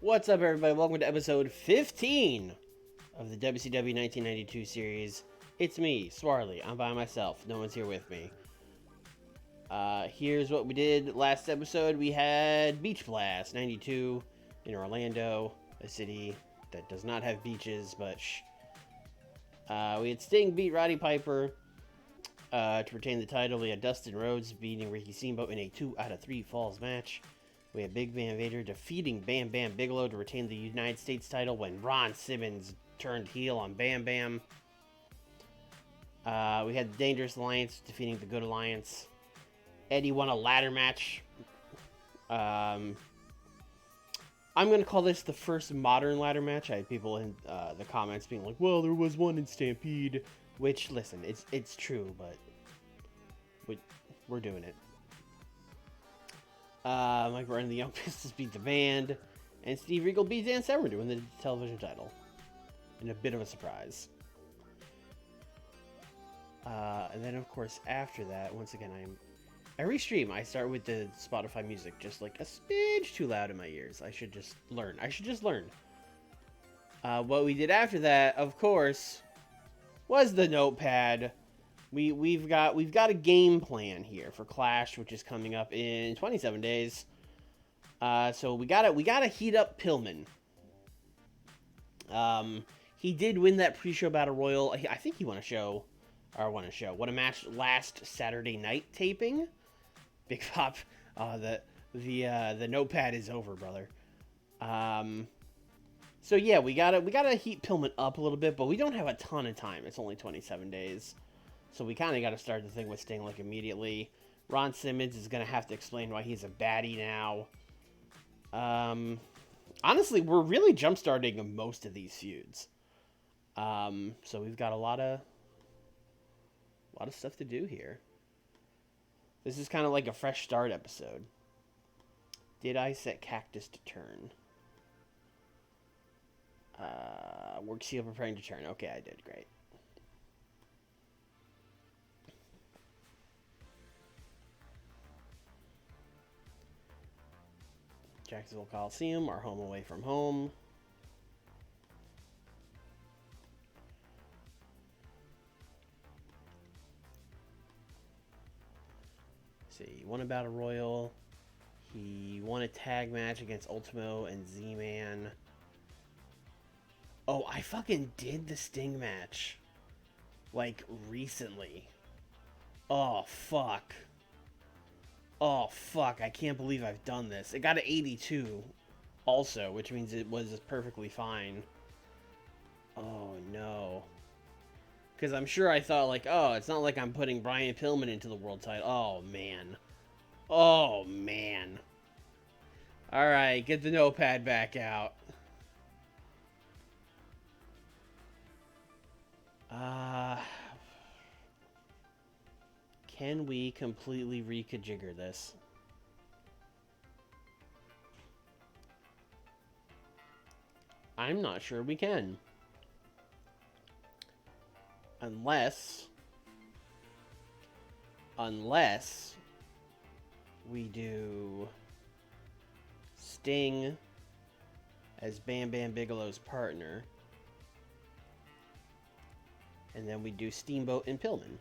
What's up, everybody? Welcome to episode 15 of the WCW 1992 series. It's me, Swarley. I'm by myself. No one's here with me. Here's what we did last episode. We had Beach Blast 92 in Orlando, a city that does not have beaches, but shh. We had Sting beat Roddy Piper to retain the title. We had Dustin Rhodes beating Ricky Steamboat in a 2 out of 3 falls match. We had Big Van Vader defeating Bam Bam Bigelow to retain the United States title when Ron Simmons turned heel on Bam Bam. We had the Dangerous Alliance defeating the Good Alliance. Eddie won a ladder match. I'm going to call this the first modern ladder match. I had people in the comments being like, well, there was one in Stampede. Which, listen, it's true, but we're doing it. Mike Byrne and the Young Pistols beat the Band, and Steve Regal beat Dan Severn to win the television title. In a bit of a surprise. And then, of course, after that, once again, every stream, I start with the Spotify music, just like a smidge too loud in my ears. I should just learn. What we did after that, of course, was the notepad. We've got a game plan here for Clash, which is coming up in 27 days. So we gotta heat up Pillman. He did win that pre-show battle royal. I think he won a match last Saturday night taping. Big Pop, the notepad is over, brother. So yeah, we gotta heat Pillman up a little bit, but we don't have a ton of time. It's only 27 days. So we kind of got to start the thing with Sting like immediately. Ron Simmons is going to have to explain why he's a baddie now. Honestly, we're really jump-starting most of these feuds. So we've got a lot of stuff to do here. This is kind of like a fresh start episode. Did I set Cactus to turn? Work seal preparing to turn. Okay, I did. Great. Jacksonville Coliseum, our home away from home. See, he won a Battle Royal. He won a tag match against Ultimo and Z-Man. Oh, I fucking did the Sting match. Like, recently. Oh, fuck. Oh, fuck, I can't believe I've done this. It got an 82 also, which means it was perfectly fine. Oh, no. Because I'm sure I thought, like, oh, it's not like I'm putting Brian Pillman into the world title. Oh, man. Oh, man. Alright, get the notepad back out. Can we completely reconfigure this? I'm not sure we can. Unless we do Sting as Bam Bam Bigelow's partner. And then we do Steamboat and Pillman.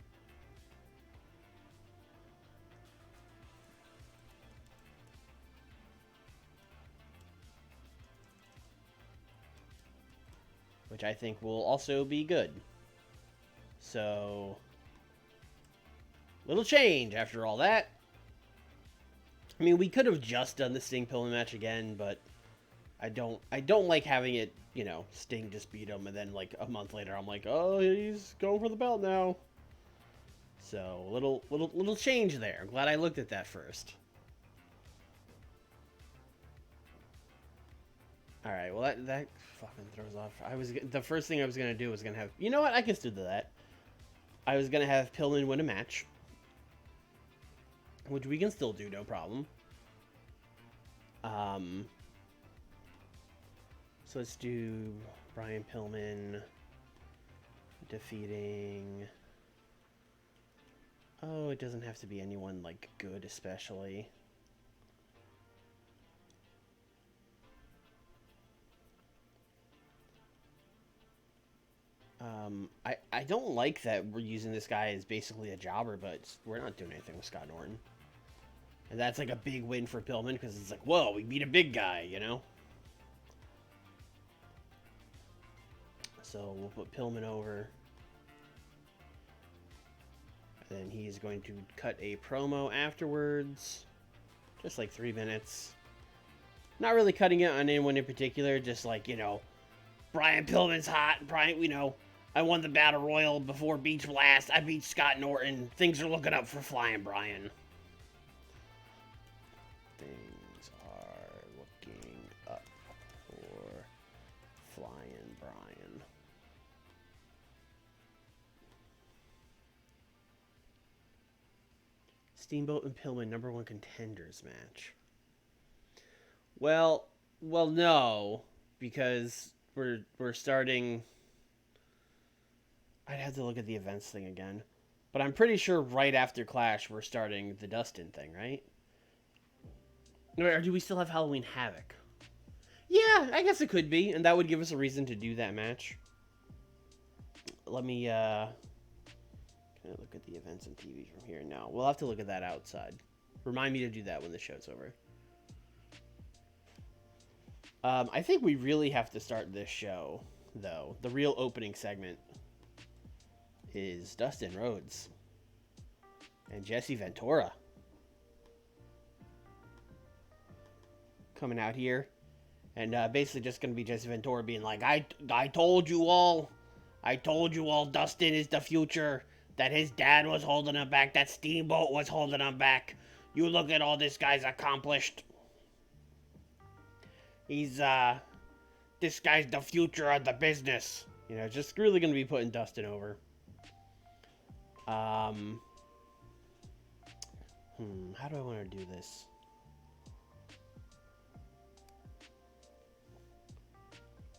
Which I think will also be good. So, little change after all that. I mean, we could have just done the Sting Pillman match again, but I don't like having it, you know, Sting just beat him, and then like a month later I'm like, oh, he's going for the belt now. So, little change there. I'm glad I looked at that first. Alright, well that fucking throws off. The first thing I was gonna do was gonna have, you know what, I can still do that. I was gonna have Pillman win a match, which we can still do, no problem. So let's do Brian Pillman defeating. Oh, it doesn't have to be anyone like good, especially. I don't like that we're using this guy as basically a jobber, but we're not doing anything with Scott Norton. And that's like a big win for Pillman because it's like, whoa, we beat a big guy, you know? So we'll put Pillman over. And then he's going to cut a promo afterwards. Just like 3 minutes. Not really cutting it on anyone in particular, just like, you know, Brian Pillman's hot. Brian, you know, I won the Battle Royal before Beach Blast. I beat Scott Norton. Things are looking up for Flying Brian. Things are looking up for Flying Brian. Steamboat and Pillman, #1 contenders match. Well, no, because we're starting. I'd have to look at the events thing again, but I'm pretty sure right after Clash we're starting the Dustin thing, right? Or do we still have Halloween Havoc? Yeah, I guess it could be, and that would give us a reason to do that match. Let me can I look at the events and TV from here? No, we'll have to look at that outside. Remind me to do that when the show's over. I think we really have to start this show, though. The real opening segment is Dustin Rhodes and Jesse Ventura coming out here, and basically just going to be Jesse Ventura being like, I told you all, Dustin is the future, that his dad was holding him back, that Steamboat was holding him back. You look at all this guy's accomplished. He's, this guy's the future of the business. You know, just really going to be putting Dustin over. How do I want to do this?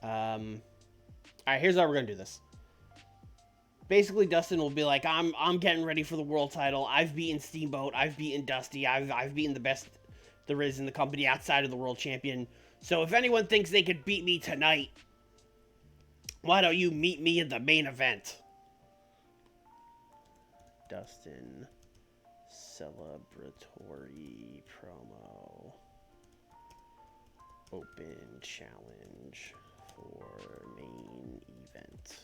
Alright, here's how we're going to do this. Basically, Dustin will be like, I'm getting ready for the world title. I've beaten Steamboat. I've beaten Dusty. I've beaten the best there is in the company outside of the world champion. So if anyone thinks they could beat me tonight, why don't you meet me in the main event? Dustin celebratory promo. Open challenge for main event.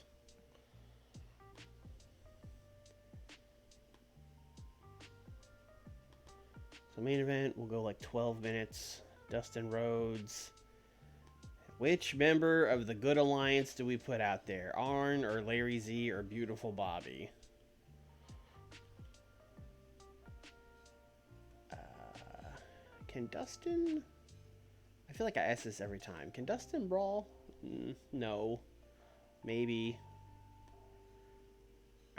So main event will go like 12 minutes. Dustin Rhodes. Which member of the Good Alliance do we put out there? Arn or Larry Z or Beautiful Bobby? Can Dustin... I feel like I ask this every time. Can Dustin brawl? No. Maybe.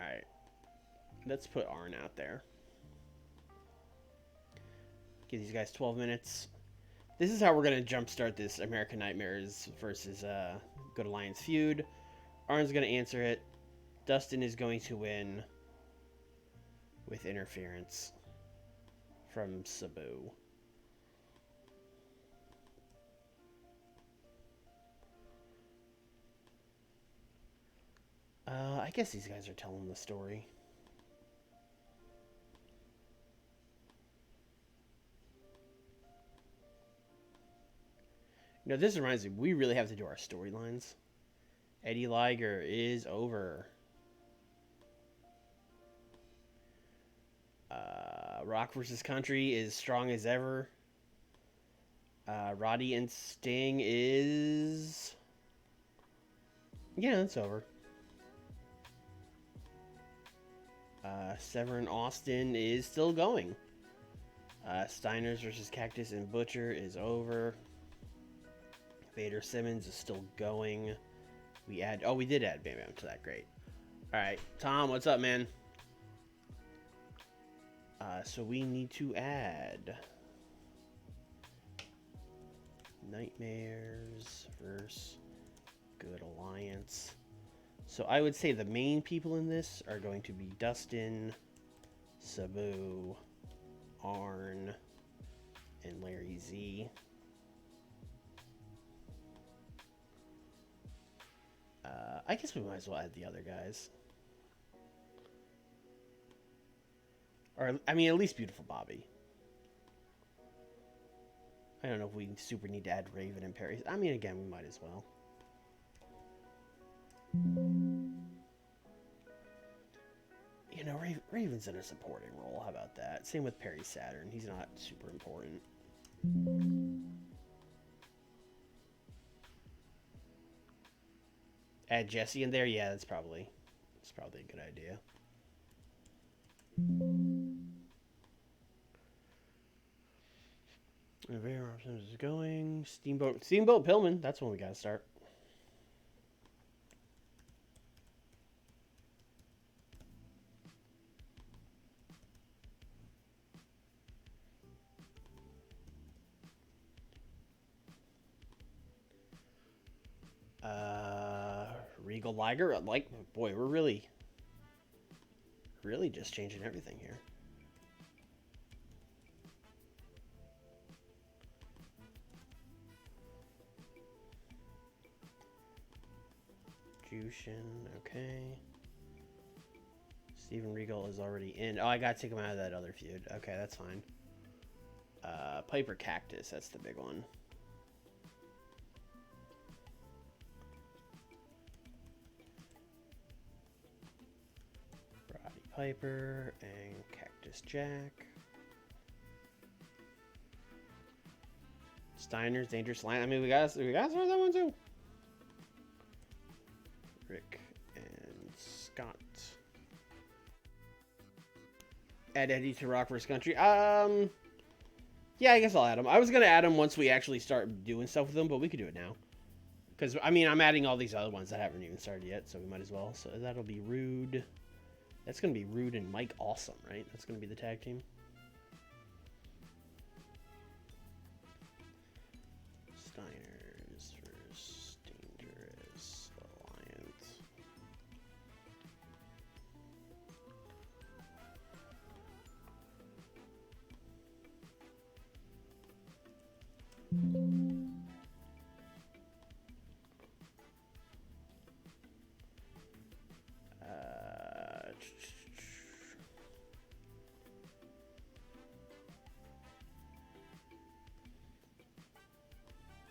Alright. Let's put Arn out there. Give these guys 12 minutes. This is how we're going to jumpstart this American Nightmares versus Good Alliance feud. Arn's going to answer it. Dustin is going to win with interference from Sabu. I guess these guys are telling the story. You know, this reminds me, we really have to do our storylines. Eddie Liger is over. Rock vs. Country is strong as ever. Roddy and Sting is... Yeah, it's over. Severin Austin is still going. Steiners versus Cactus and Butcher is over. Vader Simmons is still going. We did add Bam Bam to that. Great. Alright, Tom, what's up, man? So we need to add Nightmares versus Good Alliance. So I would say the main people in this are going to be Dustin, Sabu, Arn, and Larry Z. I guess we might as well add the other guys. Or, I mean, at least Beautiful Bobby. I don't know if we super need to add Raven and Perry. I mean, again, we might as well. You know, Raven's in a supporting role. How about that? Same with Perry Saturn. He's not super important. Add Jesse in there? Yeah, that's probably a good idea. Where is going? Steamboat Pillman. That's when we gotta start. Regal Liger. Like, boy, we're really just changing everything here. Jushin, okay. Steven Regal is already in. Oh, I gotta take him out of that other feud. Okay, that's fine. Piper Cactus, that's the big one. Roddy Piper and Cactus Jack. Steiner's Dangerous Line. I mean, we gotta start that one too. Rick and Scott. Add Eddie to Rock vs. Country. Yeah, I guess I'll add him. I was gonna add him once we actually start doing stuff with them, but we could do it now. Because, I mean, I'm adding all these other ones that haven't even started yet, so we might as well. So that'll be Rude. That's gonna be Rude and Mike Awesome, right? That's gonna be the tag team. Steiner's vs. Dangerous Alliance.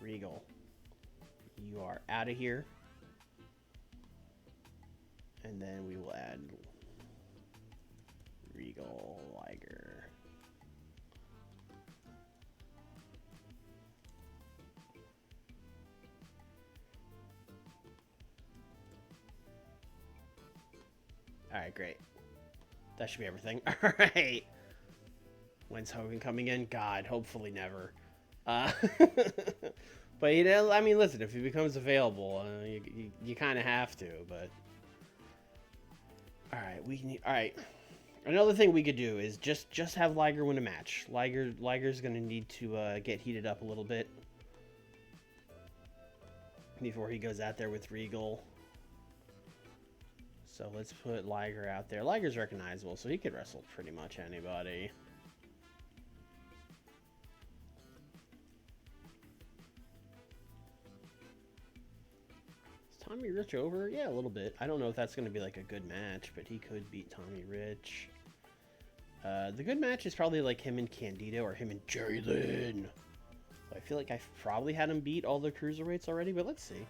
Regal, you are out of here. And then we will add Regal Liger. Alright, great. That should be everything. Alright. When's Hogan coming in? God, hopefully never. But, you know, I mean, listen, if he becomes available, you kind of have to, but... Alright, another thing we could do is just have Liger win a match. Liger's going to need to get heated up a little bit before he goes out there with Regal. So let's put Liger out there. Liger's recognizable, so he could wrestle pretty much anybody. Is Tommy Rich over? Yeah, a little bit. I don't know if that's going to be like a good match, but he could beat Tommy Rich. The good match is probably like him and Candido or him and Jerry Lynn. I feel like I've probably had him beat all the cruiserweights already, but let's see.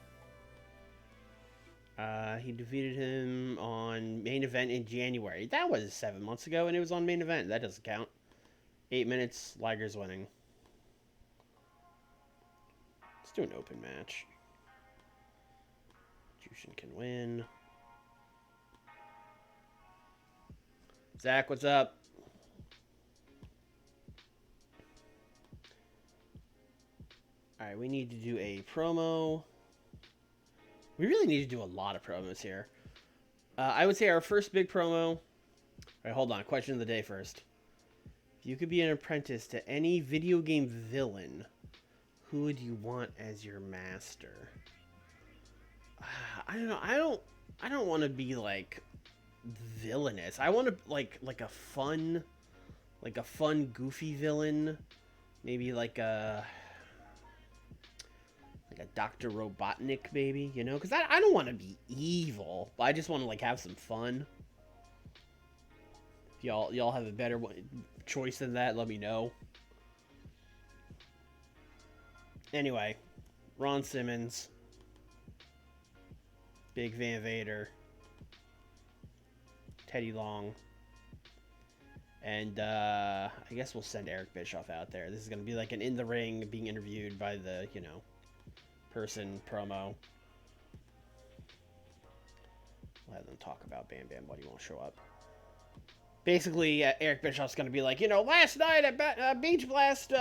He defeated him on main event in January. That was 7 months ago, and it was on main event. That doesn't count. 8 minutes, Liger's winning. Let's do an open match. Jushin can win. Zach, what's up? Alright, we need to do a promo. We really need to do a lot of promos here. I would say our first big promo... Alright, hold on. Question of the day first. If you could be an apprentice to any video game villain, who would you want as your master? I don't know. I don't want to be like villainous. I want to like a fun goofy villain. Maybe like a a Dr. Robotnik, maybe, you know? Because I don't want to be evil, but I just want to, like, have some fun. If y'all have a better choice than that, let me know. Anyway, Ron Simmons, Big Van Vader, Teddy Long, and I guess we'll send Eric Bischoff out there. This is going to be like an in the ring being interviewed by the, you know, person promo. We'll have them talk about Bam Bam Buddy won't show up. Basically, Eric Bischoff's going to be like, you know, last night at Beach Blast,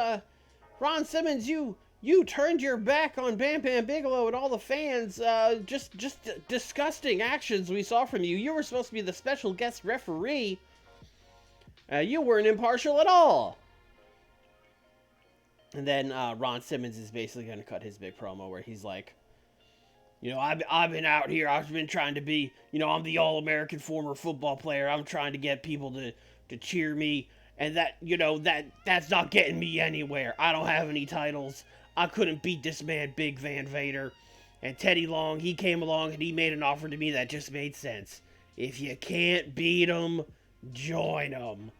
Ron Simmons, you turned your back on Bam Bam Bigelow and all the fans. Just disgusting actions we saw from you. You were supposed to be the special guest referee. You weren't impartial at all. And then Ron Simmons is basically going to cut his big promo where he's like, you know, I've been out here. I've been trying to be, you know, I'm the All-American former football player. I'm trying to get people to cheer me. And that, you know, that's not getting me anywhere. I don't have any titles. I couldn't beat this man, Big Van Vader. And Teddy Long, he came along and he made an offer to me that just made sense. If you can't beat him, join him.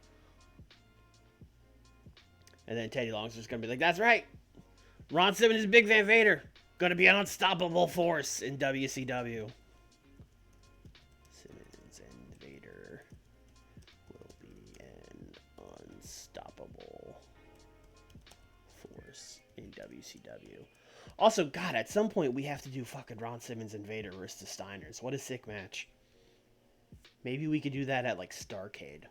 And then Teddy Long's just going to be like, that's right. Ron Simmons is Big Van Vader. Going to be an unstoppable force in WCW. Simmons and Vader will be an unstoppable force in WCW. Also, God, at some point we have to do fucking Ron Simmons and Vader versus the Steiners. What a sick match. Maybe we could do that at, like, Starrcade.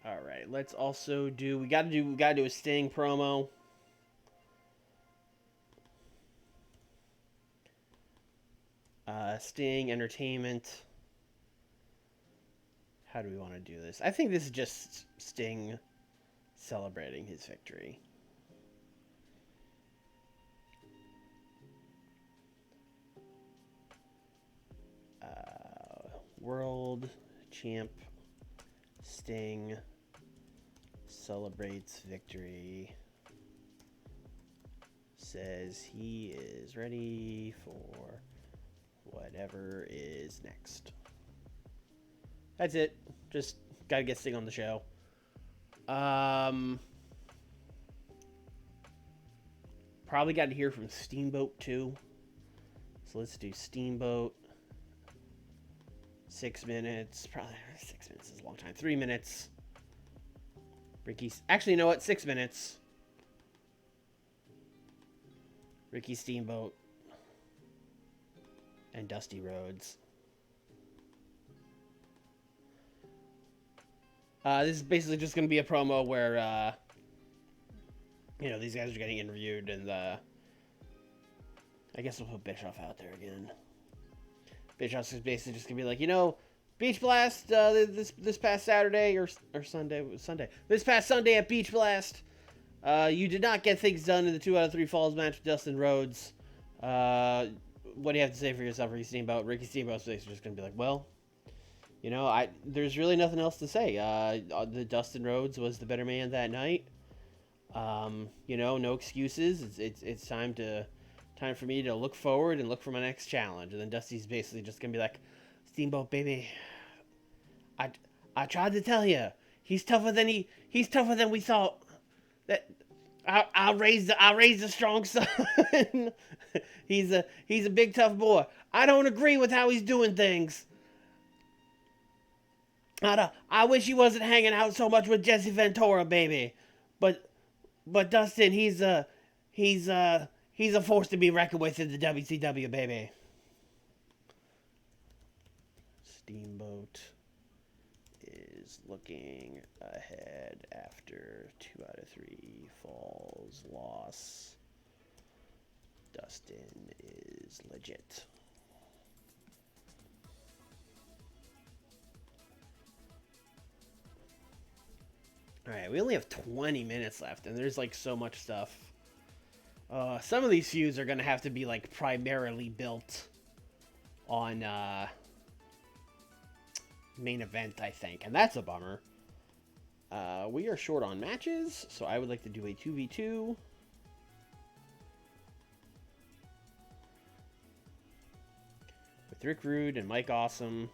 All right, let's also do. We gotta do a Sting promo. Sting Entertainment. How do we want to do this? I think this is just Sting celebrating his victory. World Champ Sting celebrates victory. Says he is ready for whatever is next. That's it. Just gotta get Sting on the show. Probably got to hear from Steamboat too. So let's do Steamboat. 6 minutes. Probably 6 minutes is a long time. 3 minutes. Actually, you know what? 6 minutes. Ricky Steamboat and Dusty Rhodes. This is basically just going to be a promo where, you know, these guys are getting interviewed, and I guess we'll put Bischoff out there again. Bischoff's basically just going to be like, you know, Beach Blast this past Saturday or Sunday. This past Sunday at Beach Blast, you did not get things done in the 2 out of 3 falls match with Dustin Rhodes. What do you have to say for yourself, Ricky Steamboat? Ricky Steamboat's basically just going to be like, well, you know, there's really nothing else to say. The Dustin Rhodes was the better man that night. You know, no excuses. It's time for me to look forward and look for my next challenge. And then Dusty's basically just gonna be like, Steamboat, baby, I tried to tell you, he's tougher than we thought. That I'll raise the strong son. he's a big tough boy. I don't agree with how he's doing things. I wish he wasn't hanging out so much with Jesse Ventura, baby. But Dustin, he's a force to be reckoned with in the WCW, baby. Steamboat is looking ahead after 2 out of 3 falls loss. Dustin is legit. Alright, we only have 20 minutes left, and there's like so much stuff. Some of these feuds are going to have to be, like, primarily built on main event, I think. And that's a bummer. We are short on matches, so I would like to do a 2v2. With Rick Rude and Mike Awesome.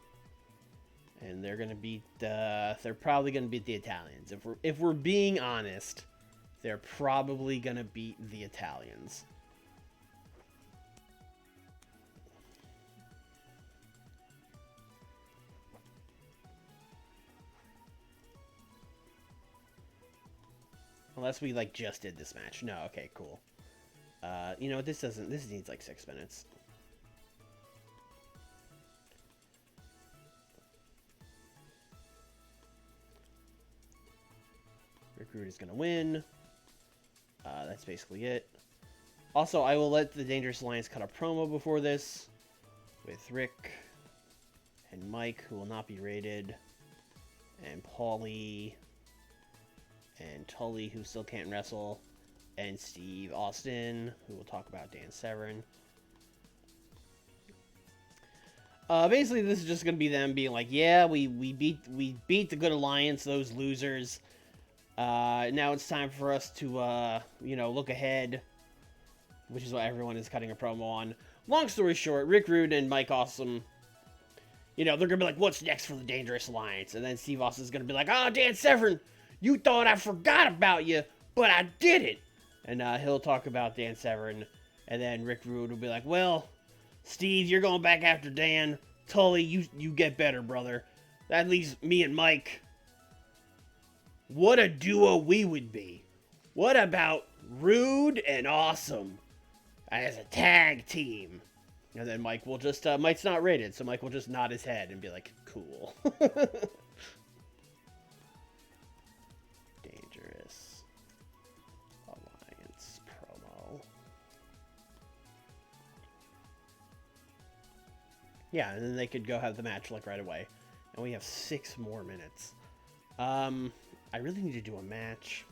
And they're going to beat, they're probably going to beat the Italians. If we're being honest, they're probably going to beat the Italians. Unless we, like, just did this match. No, okay, cool. You know, this needs, like, 6 minutes. Rick Rude is going to win. That's basically it. Also, I will let the Dangerous Alliance cut a promo before this. With Rick and Mike, who will not be rated. And Paulie. And Tully, who still can't wrestle, and Steve Austin, who will talk about Dan Severn. Basically, this is just going to be them being like, yeah, we beat the Good Alliance, those losers. Now it's time for us to, you know, look ahead, which is what everyone is cutting a promo on. Long story short, Rick Rude and Mike Awesome, you know, they're going to be like, what's next for the Dangerous Alliance? And then Steve Austin is going to be like, oh, Dan Severn, you thought I forgot about you, but I didn't. And he'll talk about Dan Severn. And then Rick Rude will be like, well, Steve, you're going back after Dan. Tully, you get better, brother. That leaves me and Mike. What a duo we would be. What about Rude and Awesome as a tag team? And then Mike will just, Mike's not rated, so Mike will just nod his head and be like, cool. Dangerous Alliance promo. Yeah, and then they could go have the match like right away. And we have 6 more minutes. I really need to do a match.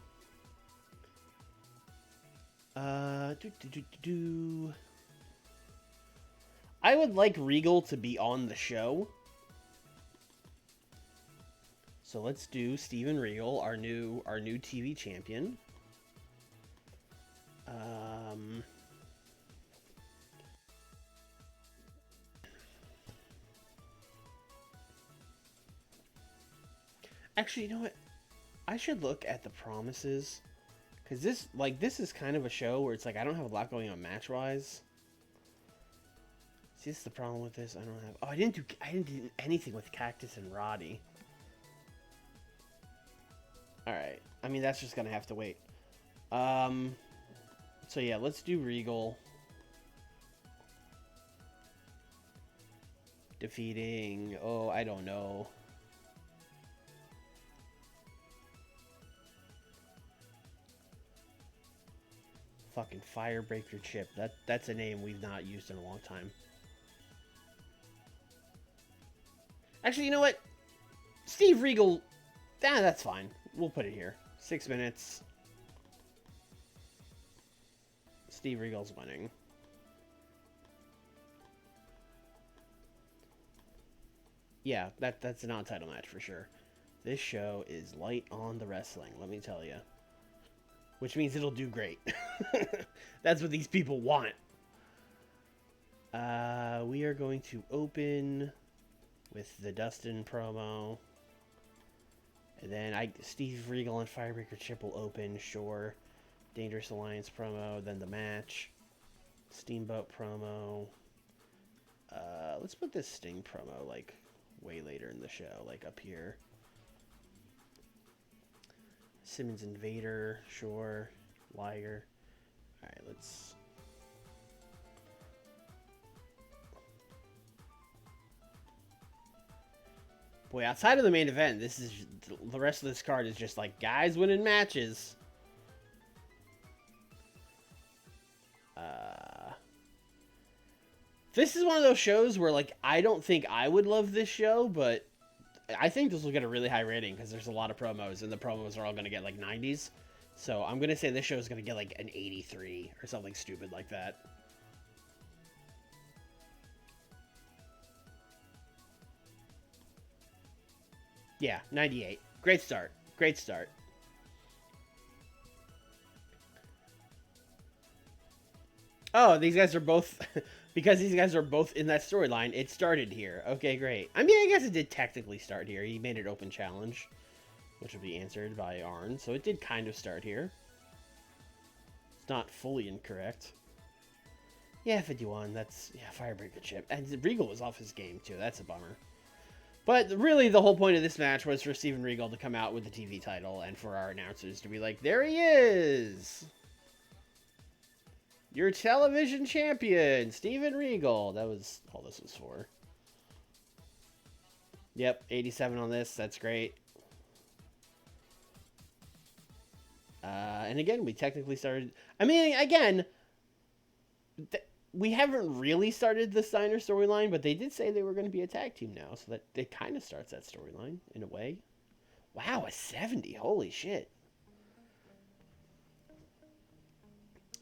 I would like Regal to be on the show. So let's do Steven Regal, our new TV champion. Actually, you know what? I should look at the promises, because this is kind of a show where it's like I don't have a lot going on match-wise. See, this is the problem with this. I don't have. Oh, I didn't do anything with Cactus and Roddy. All right. I mean, that's just gonna have to wait. So yeah, let's do Regal defeating. Oh, I don't know. Fucking Firebreaker Chip. That's a name we've not used in a long time. Actually, you know what? Steve Regal. That's fine. We'll put it here. 6 minutes. Steve Regal's winning. Yeah, that's a non-title match for sure. This show is light on the wrestling, let me tell you. Which means it'll do great. That's what these people want. We are going to open with the Dustin promo. And then Steve Regal and Firebreaker Chip will open, sure. Dangerous Alliance promo, then the match. Steamboat promo. Let's put this Sting promo, like, way later in the show, like up here. Simmons and Vader, sure. Liger. Alright, let's... Boy, outside of the main event, this is... The rest of this card is just like, guys winning matches. This is one of those shows where, like, I don't think I would love this show, but I think this will get a really high rating because there's a lot of promos, and the promos are all going to get, like, 90s. So I'm going to say this show is going to get like an 83 or something stupid like that. Yeah, 98. Great start. Great start. Oh, these guys are both... because these guys are both in that storyline, it started here. Okay, great. I mean, I guess it did technically start here. He made it open challenge, which will be answered by Arn. So it did kind of start here. It's not fully incorrect. Yeah, 51. That's... Yeah, Firebreaker chip. And Regal was off his game, too. That's a bummer. But really, the whole point of this match was for Steven Regal to come out with the TV title and for our announcers to be like, there he is! Your television champion, Steven Regal. That was all this was for. Yep, 87 on this. That's great. And again, we technically started... I mean, again, we haven't really started the Steiner storyline, but they did say they were going to be a tag team now, so that it kind of starts that storyline, in a way. Wow, a 70. Holy shit.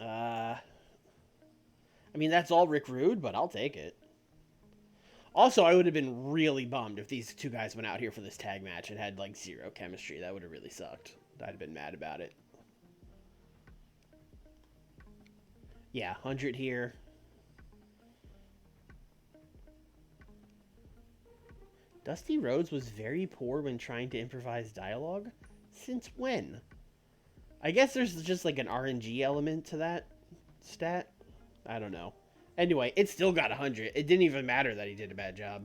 I mean, that's all Rick Rude, but I'll take it. Also, I would have been really bummed if these two guys went out here for this tag match and had, like, zero chemistry. That would have really sucked. I'd have been mad about it. Yeah, 100 here. Dusty Rhodes was very poor when trying to improvise dialogue? Since when? I guess there's just like an RNG element to that stat. I don't know. Anyway, it still got 100. It didn't even matter that he did a bad job.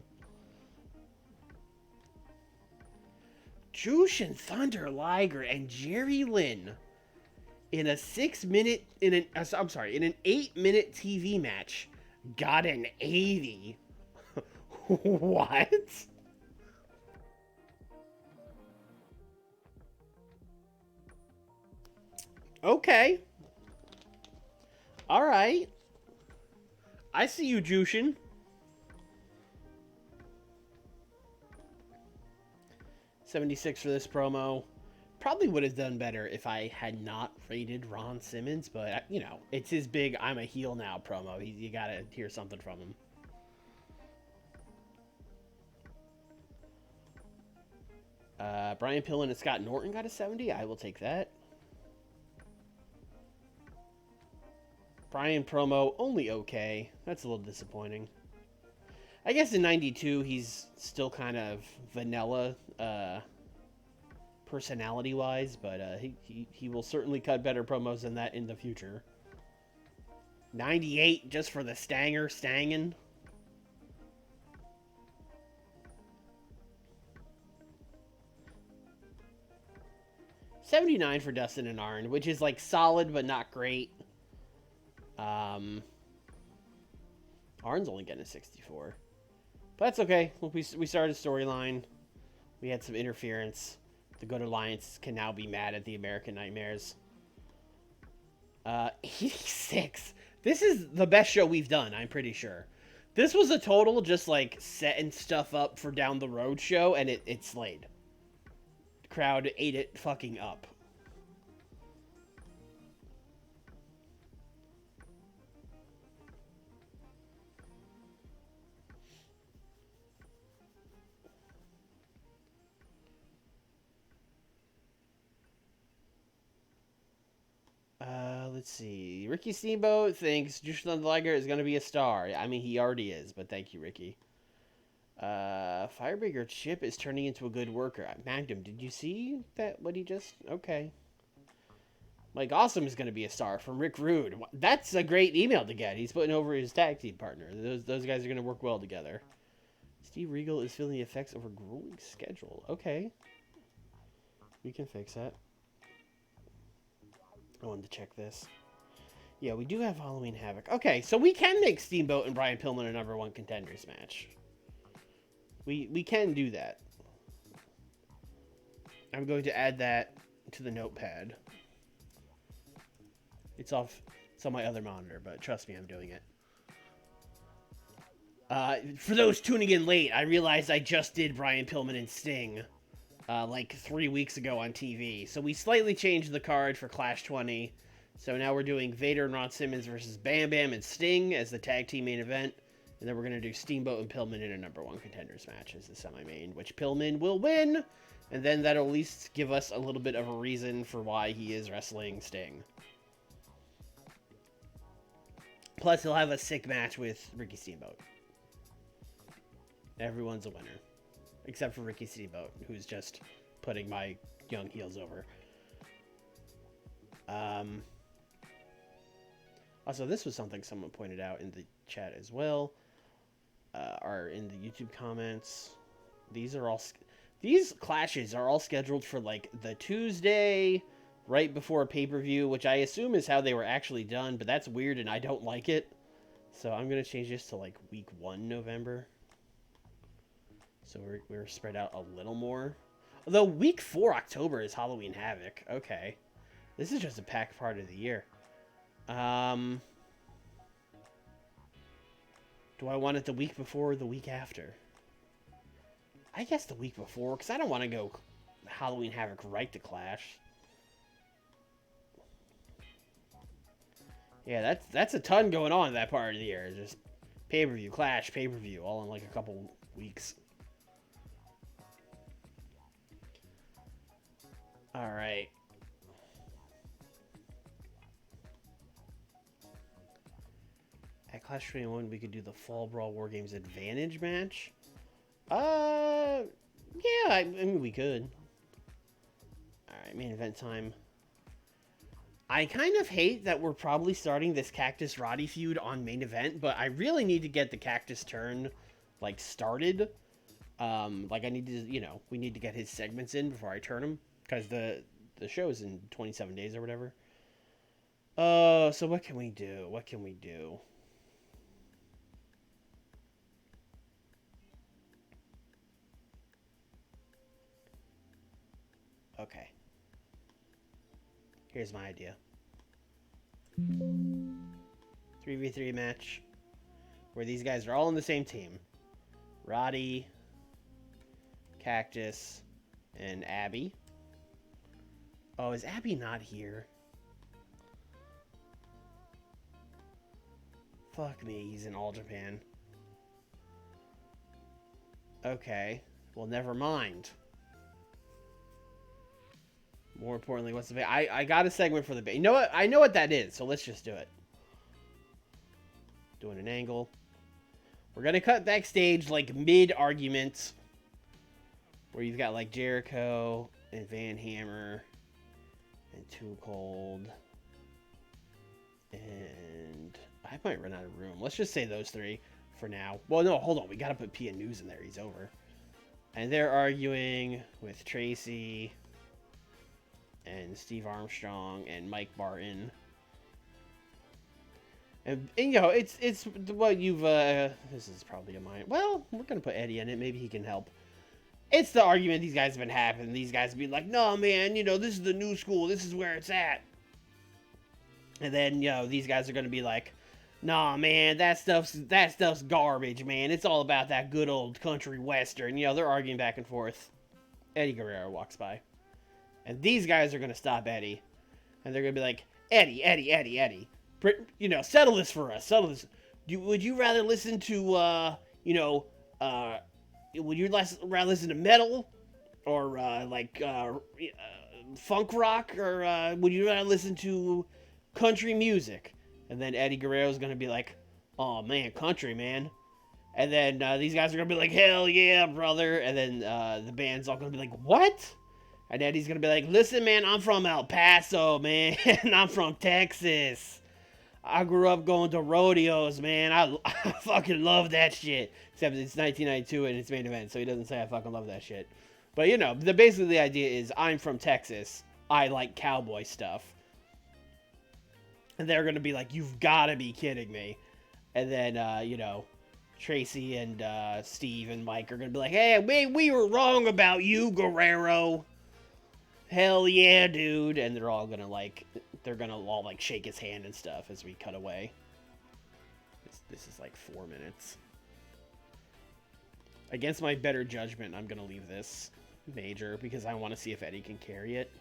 Jushin Thunder Liger and Jerry Lynn in a 6-minute in an 8-minute TV match got an 80. What? Okay. All right. I see you, Jushin. $76 for this promo. Probably would have done better if I had not rated Ron Simmons, but, you know, it's his big I'm a heel now promo. You gotta hear something from him. Brian Pillman and Scott Norton got a 70. I will take that. Brian promo, only okay. That's a little disappointing. I guess in 92, he's still kind of vanilla personality-wise, but he will certainly cut better promos than that in the future. 98 just for the stangin'. 79 for Dustin and Arn, which is like solid but not great. Arn's only getting a 64. But that's okay. We started a storyline. We had some interference. The Good Alliance can now be mad at the American Nightmares. 86. This is the best show we've done, I'm pretty sure. This was a total just like setting stuff up for down the road show, and it slayed. The crowd ate it fucking up. Let's see. Ricky Steamboat thinks Jushin Thunder Liger is going to be a star. I mean, he already is, but thank you, Ricky. Firebreaker Chip is turning into a good worker. Magnum, did you see that? What he just... Okay. Mike Awesome is going to be a star from Rick Rude. That's a great email to get. He's putting over his tag team partner. Those guys are going to work well together. Steve Regal is feeling the effects of a grueling schedule. Okay. We can fix that. I wanted to check this. Yeah, we do have Halloween Havoc. Okay, so we can make Steamboat and Brian Pillman a number 1 contenders match. We can do that. I'm going to add that to the notepad. It's on my other monitor, but trust me, I'm doing it. For those tuning in late, I realized I just did Brian Pillman and Sting like 3 weeks ago on TV. So we slightly changed the card for Clash 20. So now we're doing Vader and Ron Simmons versus Bam Bam and Sting as the tag team main event. And then we're going to do Steamboat and Pillman in a number 1 contenders match as the semi-main, which Pillman will win. And then that'll at least give us a little bit of a reason for why he is wrestling Sting. Plus, he'll have a sick match with Ricky Steamboat. Everyone's a winner. Except for Ricky Steamboat, who's just putting my young heels over. Also, this was something someone pointed out in the chat as well. Or in the YouTube comments. These clashes are all scheduled for, like, the Tuesday right before a pay-per-view, which I assume is how they were actually done, but that's weird and I don't like it. So I'm going to change this to, like, week 1 November. So we're spread out a little more. Although week 4 October is Halloween Havoc. Okay. This is just a packed part of the year. Do I want it the week before or the week after? I guess the week before, because I don't want to go Halloween Havoc right to Clash. Yeah, that's a ton going on in that part of the year. Just pay-per-view, Clash, pay-per-view, all in like a couple weeks. Alright. At Clash 21, we could do the Fall Brawl War Games Advantage match. Yeah, I mean, we could. Alright, main event time. I kind of hate that we're probably starting this Cactus Roddy feud on main event, but I really need to get the Cactus turn, like, started. Like, I need to, you know, we need to get his segments in before I turn him, because the show's in 27 days or whatever. So what can we do? What can we do? Okay. Here's my idea. 3v3 match where these guys are all on the same team. Roddy, Cactus, and Abby. Oh, is Abby not here? Fuck me, he's in All Japan. Okay, well, never mind. More importantly, what's the bait? I got a segment for the bait. You know what? I know what that is, so let's just do it. Doing an angle. We're going to cut backstage, like, mid-argument. Where you've got, like, Jericho and Van Hammer and Too Cold. And I might run out of room. Let's just say those three for now. Well, no, hold on. We got to put Pia News in there. He's over. And they're arguing with Tracy and Steve Armstrong and Mike Barton. And you know, it's what you've, this is probably a mine. Well, we're going to put Eddie in it. Maybe he can help. It's the argument these guys have been having. These guys be like, no, man, you know, this is the new school. This is where it's at. And then, you know, these guys are going to be like, nah, man, that stuff's garbage, man. It's all about that good old country western. You know, they're arguing back and forth. Eddie Guerrero walks by. And these guys are going to stop Eddie. And they're going to be like, Eddie. You know, settle this for us. Settle this. Would you rather listen to, you know, would you rather listen to metal? Or, like, funk rock? Or, would you rather listen to country music? And then Eddie Guerrero's going to be like, oh, man, country, man. And then these guys are going to be like, hell yeah, brother. And then the band's all going to be like, what? And Eddie's going to be like, listen, man, I'm from El Paso, man. I'm from Texas. I grew up going to rodeos, man. I fucking love that shit. Except it's 1992 and it's main event, so he doesn't say I fucking love that shit. But, you know, basically the idea is I'm from Texas. I like cowboy stuff. And they're going to be like, you've got to be kidding me. And then, you know, Tracy and Steve and Mike are going to be like, hey, we were wrong about you, Guerrero. Hell yeah, dude. And they're all gonna all like shake his hand and stuff as we cut away. This is like 4 minutes. Against my better judgment, I'm gonna leave this major because I want to see if Eddie can carry it.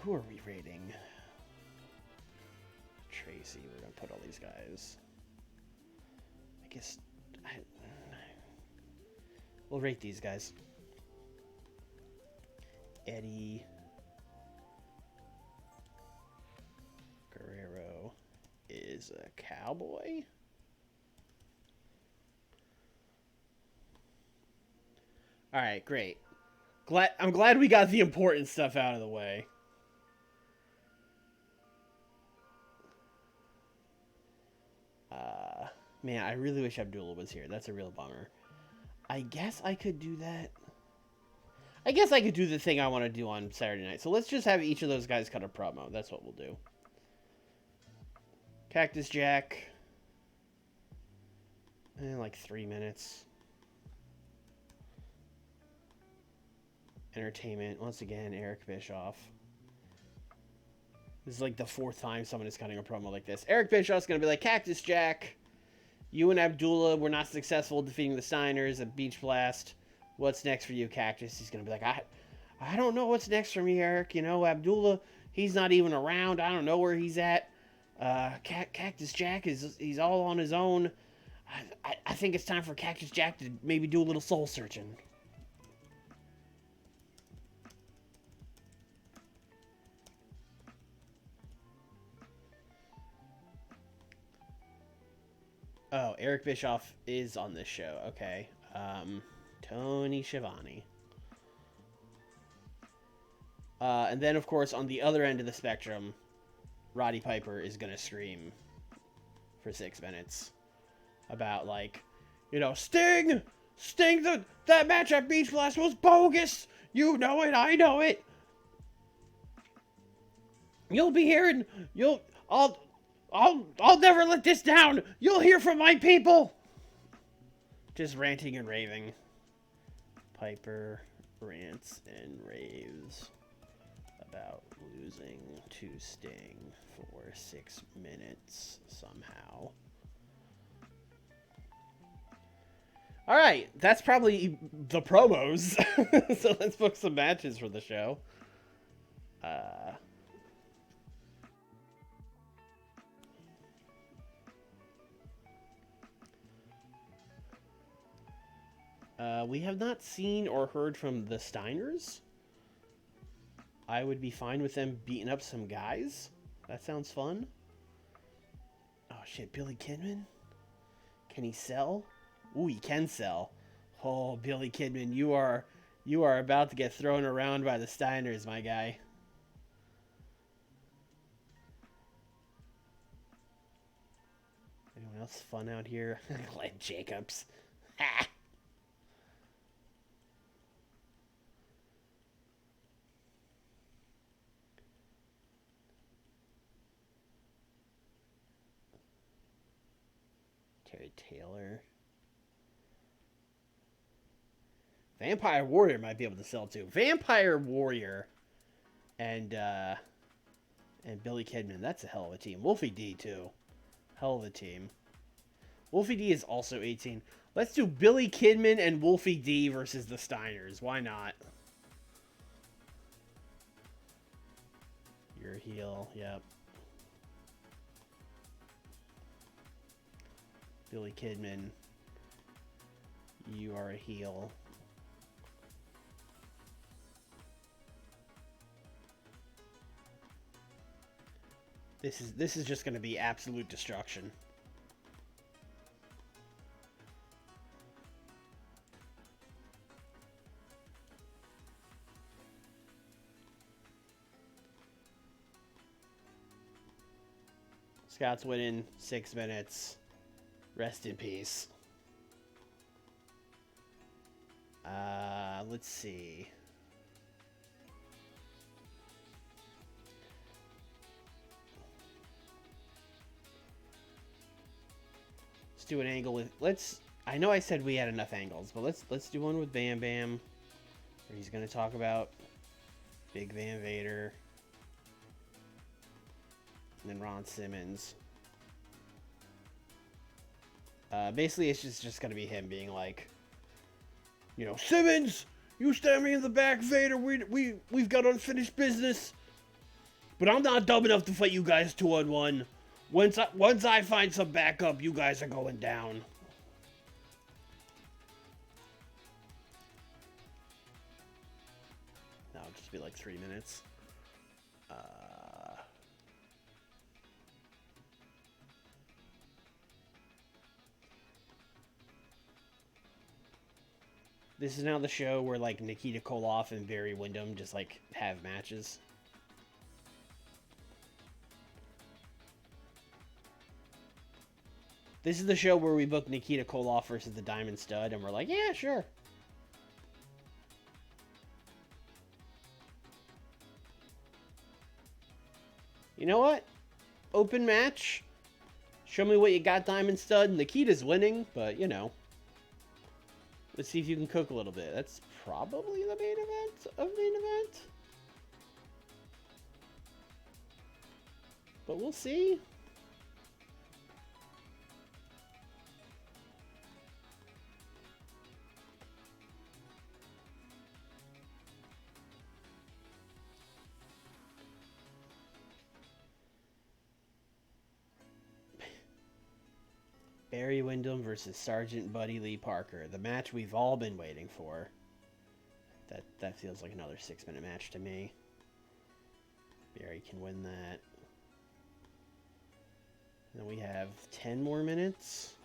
Who are we rating? Tracy. We're going to put all these guys. I guess we'll rate these guys. Eddie Guerrero is a cowboy. All right, great. I'm glad we got the important stuff out of the way. Man, I really wish Abdullah was here. That's a real bummer. I guess I could do that. I guess I could do the thing I want to do on Saturday night. So let's just have each of those guys cut a promo. That's what we'll do. Cactus Jack. Like 3 minutes. Entertainment. Once again, Eric Bischoff. This is like the 4th time someone is cutting a promo like this. Eric Bischoff's going to be like, Cactus Jack, you and Abdullah were not successful defeating the Steiners at Beach Blast. What's next for you, Cactus? He's going to be like, I don't know what's next for me, Eric. You know, Abdullah, he's not even around. I don't know where he's at. Cactus Jack, he's all on his own. I think it's time for Cactus Jack to maybe do a little soul searching. Oh, Eric Bischoff is on this show. Okay. Tony Schiavone. And then, of course, on the other end of the spectrum, Roddy Piper is going to scream for 6 minutes about, like, you know, Sting, that match at Beach Blast was bogus. You know it. I know it. You'll be hearing, I'll never let this down. You'll hear from my people. Just ranting and raving. Piper rants and raves about losing to Sting for 6 minutes somehow. All right, that's probably the promos. So let's book some matches for the show. We have not seen or heard from the Steiners. I would be fine with them beating up some guys. That sounds fun. Oh shit, Billy Kidman? Can he sell? Ooh, he can sell. Oh, Billy Kidman, you are about to get thrown around by the Steiners, my guy. Anyone else fun out here? Glenn Jacobs. Ha! Terry Taylor. Vampire Warrior might be able to sell too. Vampire Warrior and Billy Kidman. That's a hell of a team. Wolfie D too. Hell of a team. Wolfie D is also 18. Let's do Billy Kidman and Wolfie D versus the Steiners. Why not? You're a heel. Yep. Billy Kidman, you are a heel. This is just going to be absolute destruction. Scott's winning 6 minutes. Rest in peace. Let's see. Let's do an angle with. I know I said we had enough angles, but let's do one with Bam Bam, where he's gonna talk about Big Van Vader, and then Ron Simmons. Basically, it's just going to be him being like, you know, Simmons, You stab me in the back, Vader. We've got unfinished business. But I'm not dumb enough to fight you guys 2-on-1. Once I find some backup, you guys are going down. That'll just be like 3 minutes. This is now the show where, like, Nikita Koloff and Barry Windham just, like, have matches. This is the show where we book Nikita Koloff versus the Diamond Stud, and we're like, yeah, sure. You know what? Open match. Show me what you got, Diamond Stud. Nikita's winning, but, you know. Let's see if you can cook a little bit. That's probably the main event of main event. But we'll see. Barry Windham versus Sergeant Buddy Lee Parker. The match we've all been waiting for. That feels like another 6-minute match to me. Barry can win that. Then we have 10 more minutes.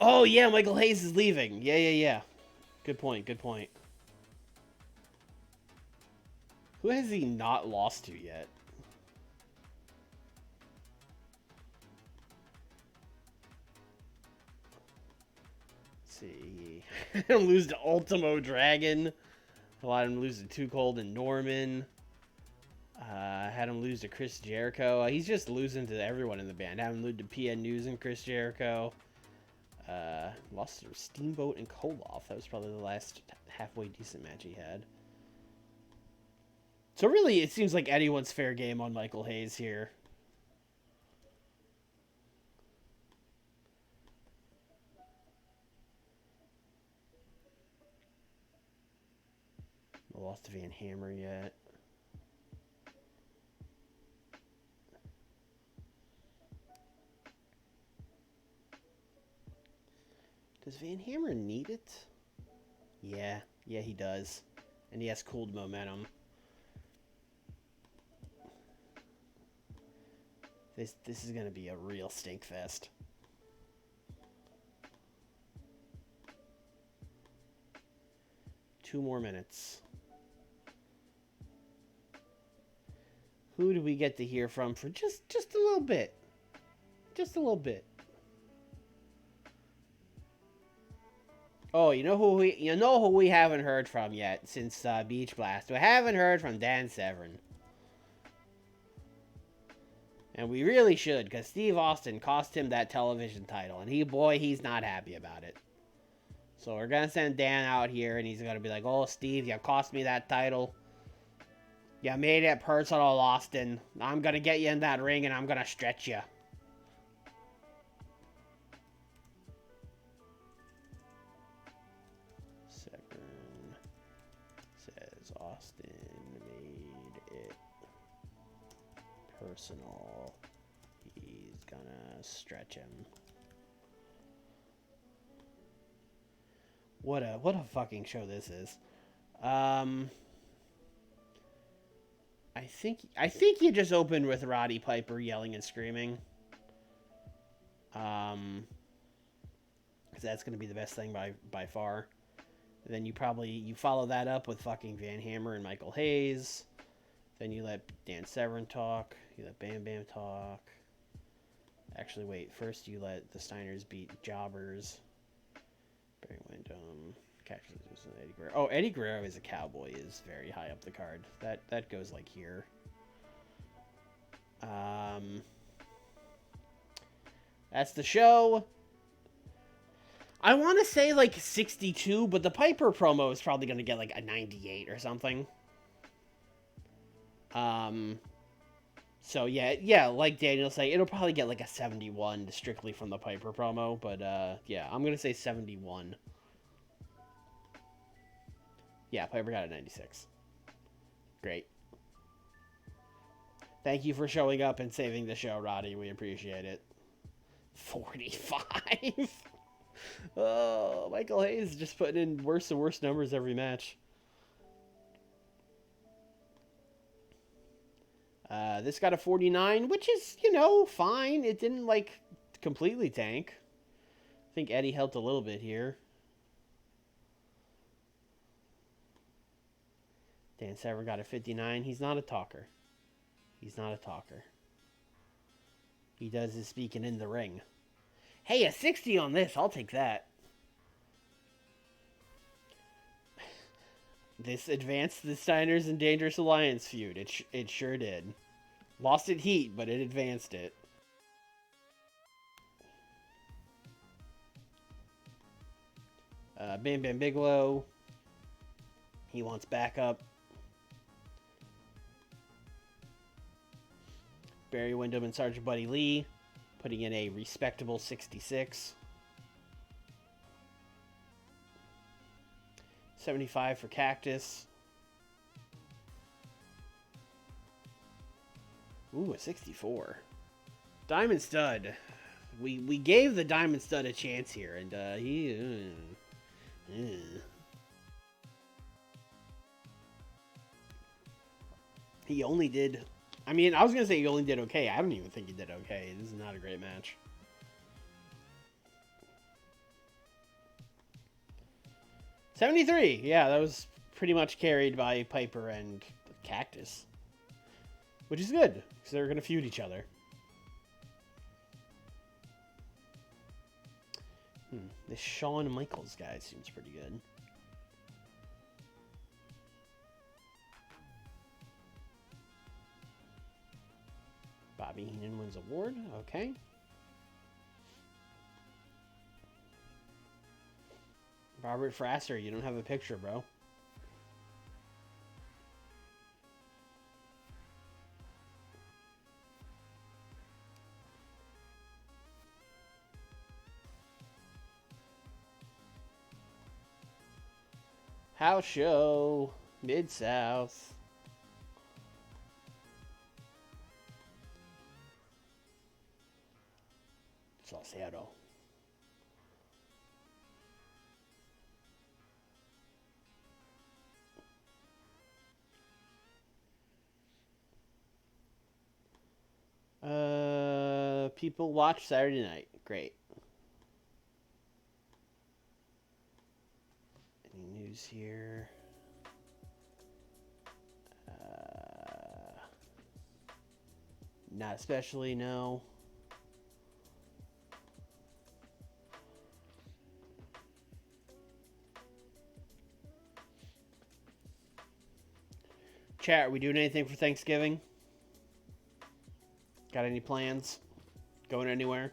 Oh, yeah, Michael Hayes is leaving. Yeah. Good point. Who has he not lost to yet? Let's see. Had him lose to Ultimo Dragon. A lot of him lose to Too Cold and Norman. Had him lose to Chris Jericho. He's just losing to everyone in the band. Had him lose to PN News and Chris Jericho. Lost to Steamboat and Koloff. That was probably the last halfway decent match he had. So really, it seems like anyone's fair game on Michael Hayes here. I lost to Van Hammer yet. Does Van Hammer need it? Yeah, he does. And he has cooled momentum. This is going to be a real stink fest. Two more minutes. Who do we get to hear from for just a little bit? Just a little bit. Oh, you know who we haven't heard from yet since Beach Blast? We haven't heard from Dan Severn. And we really should, because Steve Austin cost him that television title. And he's not happy about it. So we're going to send Dan out here, and he's going to be like, oh, Steve, you cost me that title. You made it personal, Austin. I'm going to get you in that ring, and I'm going to stretch you. Severn says Austin made it personal. He's gonna stretch him. What a fucking show this is. I think you just opened with Roddy Piper yelling and screaming. Because that's gonna be the best thing by far. And then you follow that up with fucking Van Hammer and Michael Hayes. Then you let Dan Severn talk. You let Bam Bam talk. Actually, wait. First, you let the Steiners beat Jobbers. Barry Windham. Cactus and Eddie Guerrero. Oh, Eddie Guerrero as a cowboy is very high up the card. That goes like here. That's the show. I want to say like 62, but the Piper promo is probably going to get like a 98 or something. So yeah, like Daniel saying, it'll probably get like a 71 strictly from the Piper promo, but yeah, I'm gonna say 71. Yeah, Piper got a 96. Great. Thank you for showing up and saving the show, Roddy. We appreciate it. 45. Oh, Michael Hayes just putting in worse and worse numbers every match. This got a 49, which is, fine. It didn't, completely tank. I think Eddie helped a little bit here. Dan Severn got a 59. He's not a talker. He's not a talker. He does his speaking in the ring. Hey, a 60 on this. I'll take that. This advanced the Steiners and Dangerous Alliance feud. It sure did. Lost at heat, but it advanced it. Bam Bam Bigelow. He wants backup. Barry Windham and Sergeant Buddy Lee putting in a respectable 66. 75 for Cactus. Ooh, a 64. Diamond Stud. We gave the Diamond Stud a chance here, and he only did... I mean, I was going to say he only did okay. I don't even think he did okay. This is not a great match. $73. Yeah, that was pretty much carried by Piper and Cactus. Which is good, because they're going to feud each other. This Shawn Michaels guy seems pretty good. Bobby Heenan wins award. Okay. Robert Frasser, you don't have a picture, bro. House show. Mid-South. Salcedo. People watch Saturday night. Great. Any news here? Not especially, no. Chat, are we doing anything for Thanksgiving? Got any plans? Going anywhere?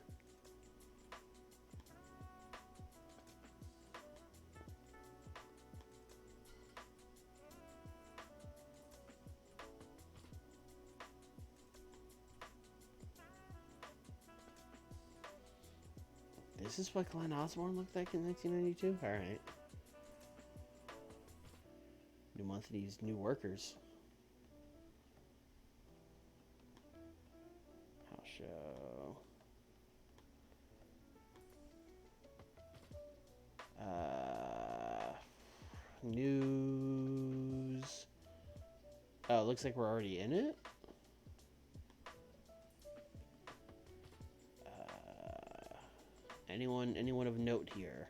This is what Glenn Osborne looked like in 1992? Alright. New month needs new workers. House show. News. Oh, it looks like we're already in it. Anyone of note here?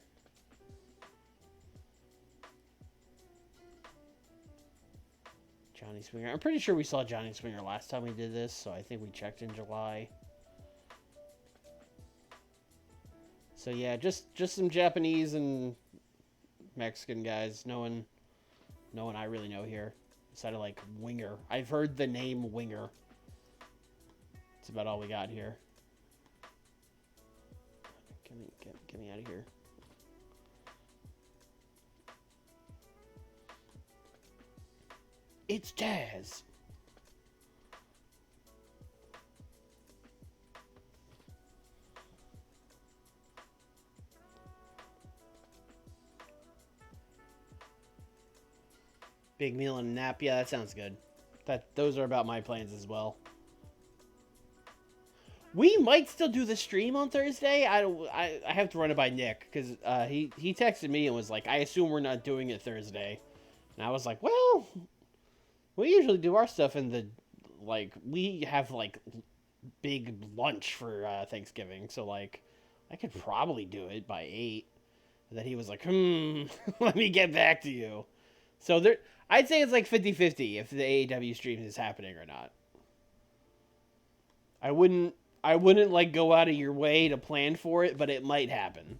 Johnny Swinger. I'm pretty sure we saw Johnny Swinger last time we did this, so I think we checked in July. So yeah, just some Japanese and Mexican guys. No one I really know here. Outside of Winger. I've heard the name Winger. That's about all we got here. Get me out of here. It's Taz. Big meal and a nap. Yeah, that sounds good. Those are about my plans as well. We might still do the stream on Thursday. I have to run it by Nick because he texted me and was like, I assume we're not doing it Thursday. And I was like, well, we usually do our stuff in the, like, we have, like, big lunch for Thanksgiving. So, like, I could probably do it by 8. And then he was like, let me get back to you. So I'd say it's like 50-50 if the AEW stream is happening or not. I wouldn't like go out of your way to plan for it, but it might happen.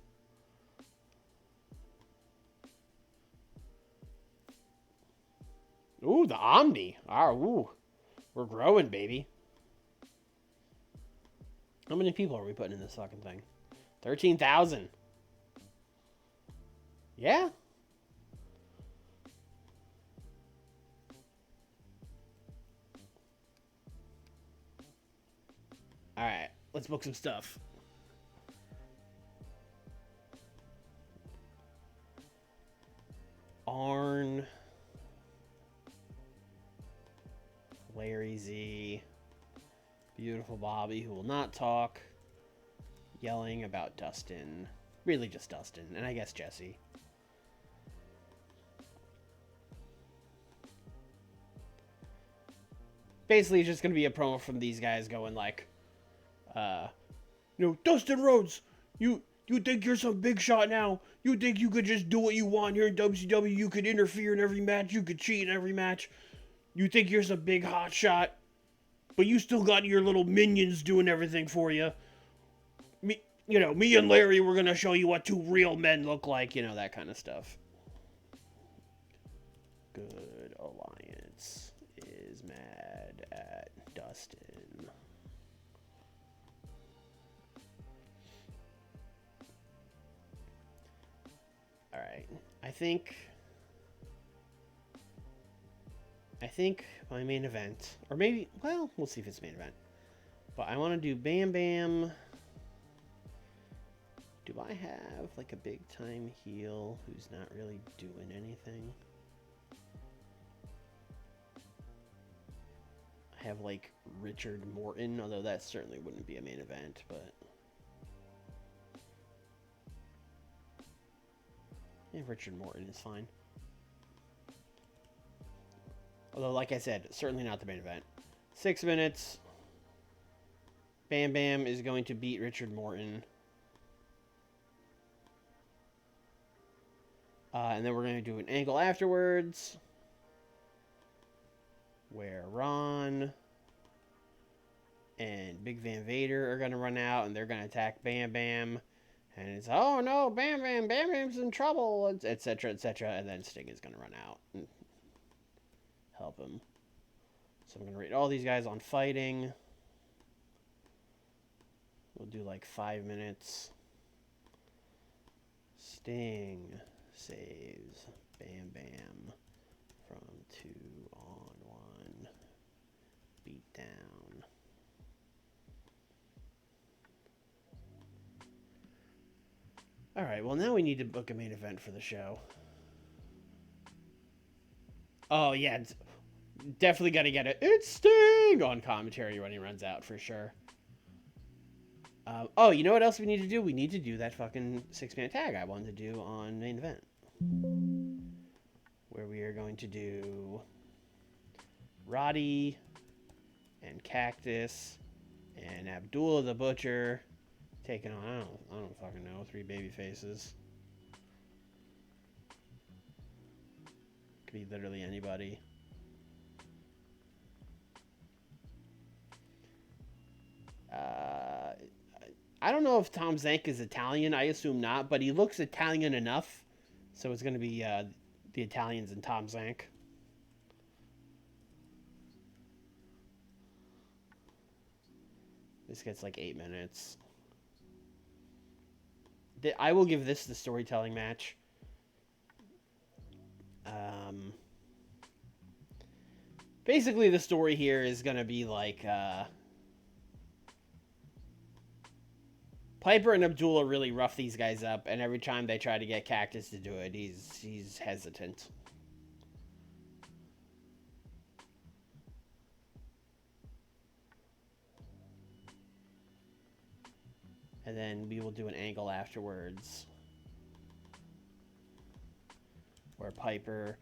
Ooh, the Omni. Ooh. We're growing, baby. How many people are we putting in this fucking thing? 13,000. Yeah. Alright, let's book some stuff. Arn. Larry Z. Beautiful Bobby, who will not talk. Yelling about Dustin. Really just Dustin, and I guess Jesse. Basically, it's just going to be a promo from these guys going like, Dustin Rhodes, you think you're some big shot now? You think you could just do what you want here in WCW? You could interfere in every match. You could cheat in every match. You think you're some big hot shot, but you still got your little minions doing everything for you. Me and Larry, we're going to show you what 2 real men look like, that kind of stuff. Good Alliance is mad at Dustin. Alright, I think my main event, or maybe, well, we'll see if it's main event. But I want to do Bam Bam. Do I have, like, a big-time heel who's not really doing anything? I have, like, Richard Morton, although that certainly wouldn't be a main event, but... yeah, Richard Morton is fine. Although, like I said, certainly not the main event. 6 minutes. Bam Bam is going to beat Richard Morton. And then we're going to do an angle afterwards where Ron and Big Van Vader are going to run out and they're going to attack Bam Bam. And it's, oh no, Bam Bam's in trouble, etc., etc. And then Sting is going to run out and help him. So I'm going to rate all these guys on fighting. We'll do like 5 minutes. Sting saves Bam Bam from 2-on-1 beatdown. Alright, well now we need to book a main event for the show. Oh yeah, definitely gotta get it. It's Sting on commentary when he runs out for sure. Oh, you know what else we need to do? We need to do that fucking 6-man tag I wanted to do on main event. Where we are going to do Roddy and Cactus and Abdullah the Butcher taking on, I don't fucking know, 3 baby faces. Could be literally anybody. I don't know if Tom Zank is Italian. I assume not, but he looks Italian enough. So it's going to be the Italians and Tom Zank. This gets like 8 minutes. I will give this the storytelling match. Basically, the story here is going to be like... Piper and Abdullah really rough these guys up, and every time they try to get Cactus to do it, he's hesitant. And then we will do an angle afterwards. Where Piper...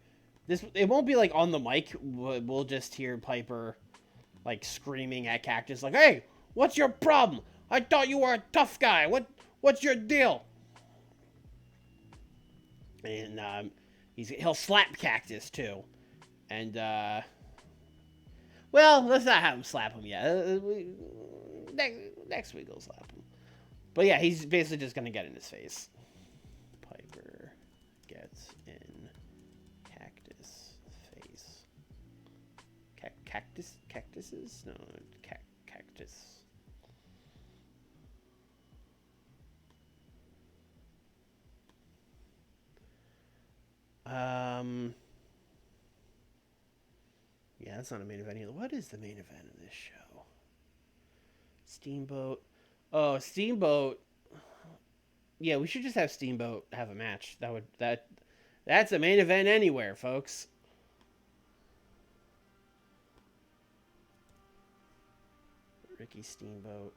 It won't be like on the mic. We'll just hear Piper like screaming at Cactus like, "Hey, what's your problem? I thought you were a tough guy. What's your deal?" And he'll slap Cactus too. And well, let's not have him slap him yet. Next week we'll slap him. But yeah, he's basically just gonna get in his face. Piper gets in Cactus face. Cactuses? No, cactus. Yeah, that's not a main event either. What is the main event of this show? Steamboat. Oh, Steamboat. Yeah, we should just have Steamboat have a match. That's a main event anywhere, folks. Ricky Steamboat.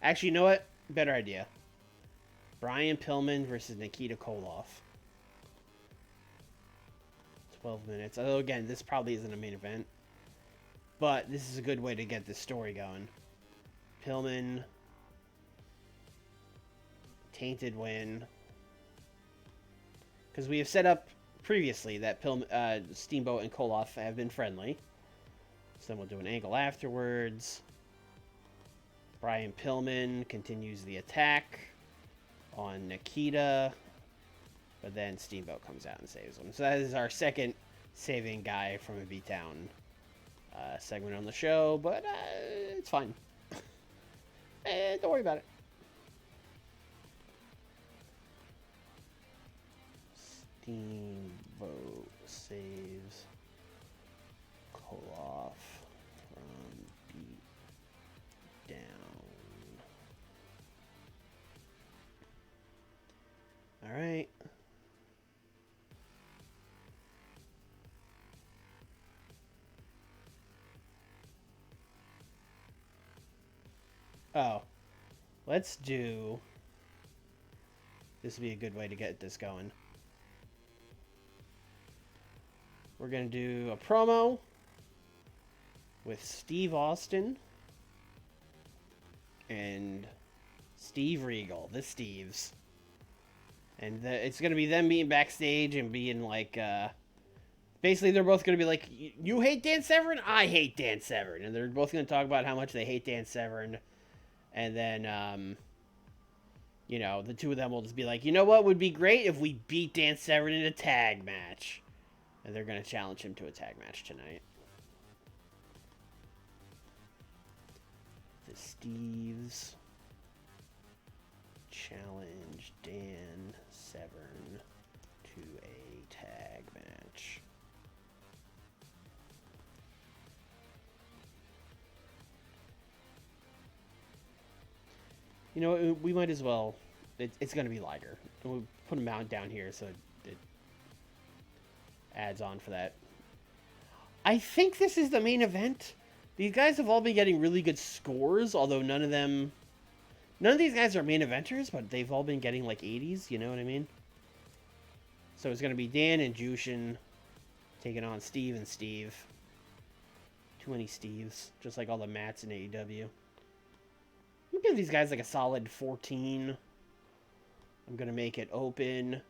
Actually, you know what? Better idea. Brian Pillman versus Nikita Koloff. 12 minutes. Although, again, this probably isn't a main event. But this is a good way to get this story going. Pillman. Tainted win. Because we have set up previously that Steamboat and Koloff have been friendly. So then we'll do an angle afterwards. Brian Pillman continues the attack on Nikita. But then Steamboat comes out and saves him. So that is our second saving guy from a beatdown segment on the show. But it's fine. Don't worry about it. Steamboat saves Koloff from beat down. All right. Oh, let's do... This would be a good way to get this going. We're going to do a promo with Steve Austin and Steve Regal, the Steves. And it's going to be them being backstage and being like... basically, they're both going to be like, "You hate Dan Severn? I hate Dan Severn." And they're both going to talk about how much they hate Dan Severn. And then, you know, the two of them will just be like, "You know what would be great if we beat Dan Severn in a tag match?" And they're going to challenge him to a tag match tonight. The Steves challenge Dan Severn to a tag match. You know, we might as well... It's going to be Liger. We'll put him down here so it adds on for that. I think this is the main event. These guys have all been getting really good scores, although none of these guys are main eventers, but they've all been getting like 80s, you know what I mean? So it's going to be Dan and Jushin taking on Steve and Steve. Too many Steves, just like all the Matts in AEW. I'm gonna give these guys like a solid 14. I'm going to make it open.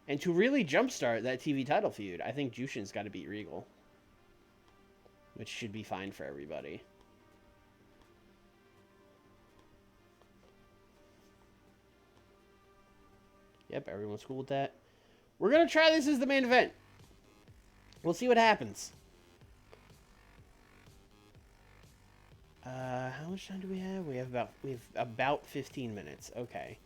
And to really jumpstart that TV title feud, I think Jushin's got to beat Regal. Which should be fine for everybody. Yep, everyone's cool with that. We're going to try this as the main event. We'll see what happens. How much time do we have? We have about 15 minutes. Okay.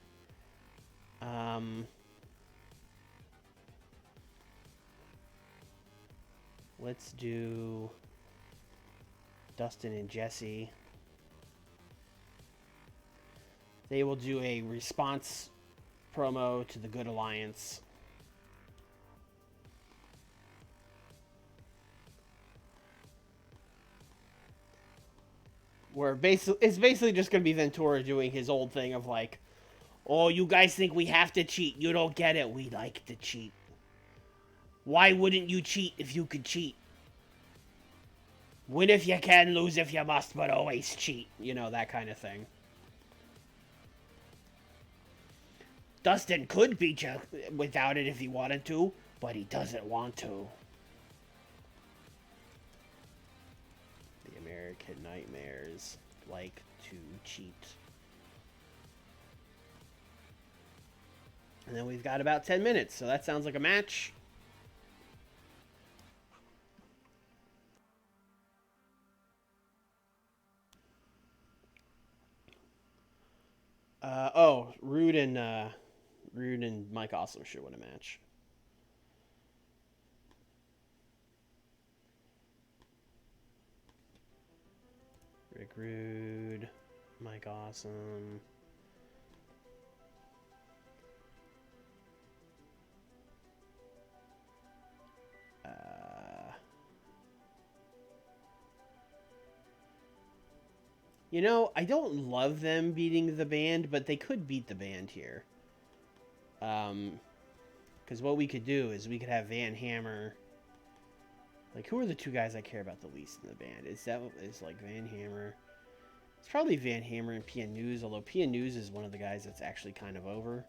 Let's do Dustin and Jesse. They will do a response promo to the Good Alliance. Where it's basically just going to be Ventura doing his old thing of like, oh, you guys think we have to cheat. You don't get it. We like to cheat. Why wouldn't you cheat if you could cheat? Win if you can, lose if you must, but always cheat. You know, that kind of thing. Dustin could beat you without it if he wanted to, but he doesn't want to. The American Nightmares like to cheat. And then we've got about 10 minutes, so that sounds like a match. Rude and Mike Awesome should win a match. Rick Rude, Mike Awesome. You know, I don't love them beating the band, but they could beat the band here. Because what we could do is we could have Van Hammer. Like, who are the two guys I care about the least in the band? Is like Van Hammer? It's probably Van Hammer and Pia News, although Pia News is one of the guys that's actually kind of over.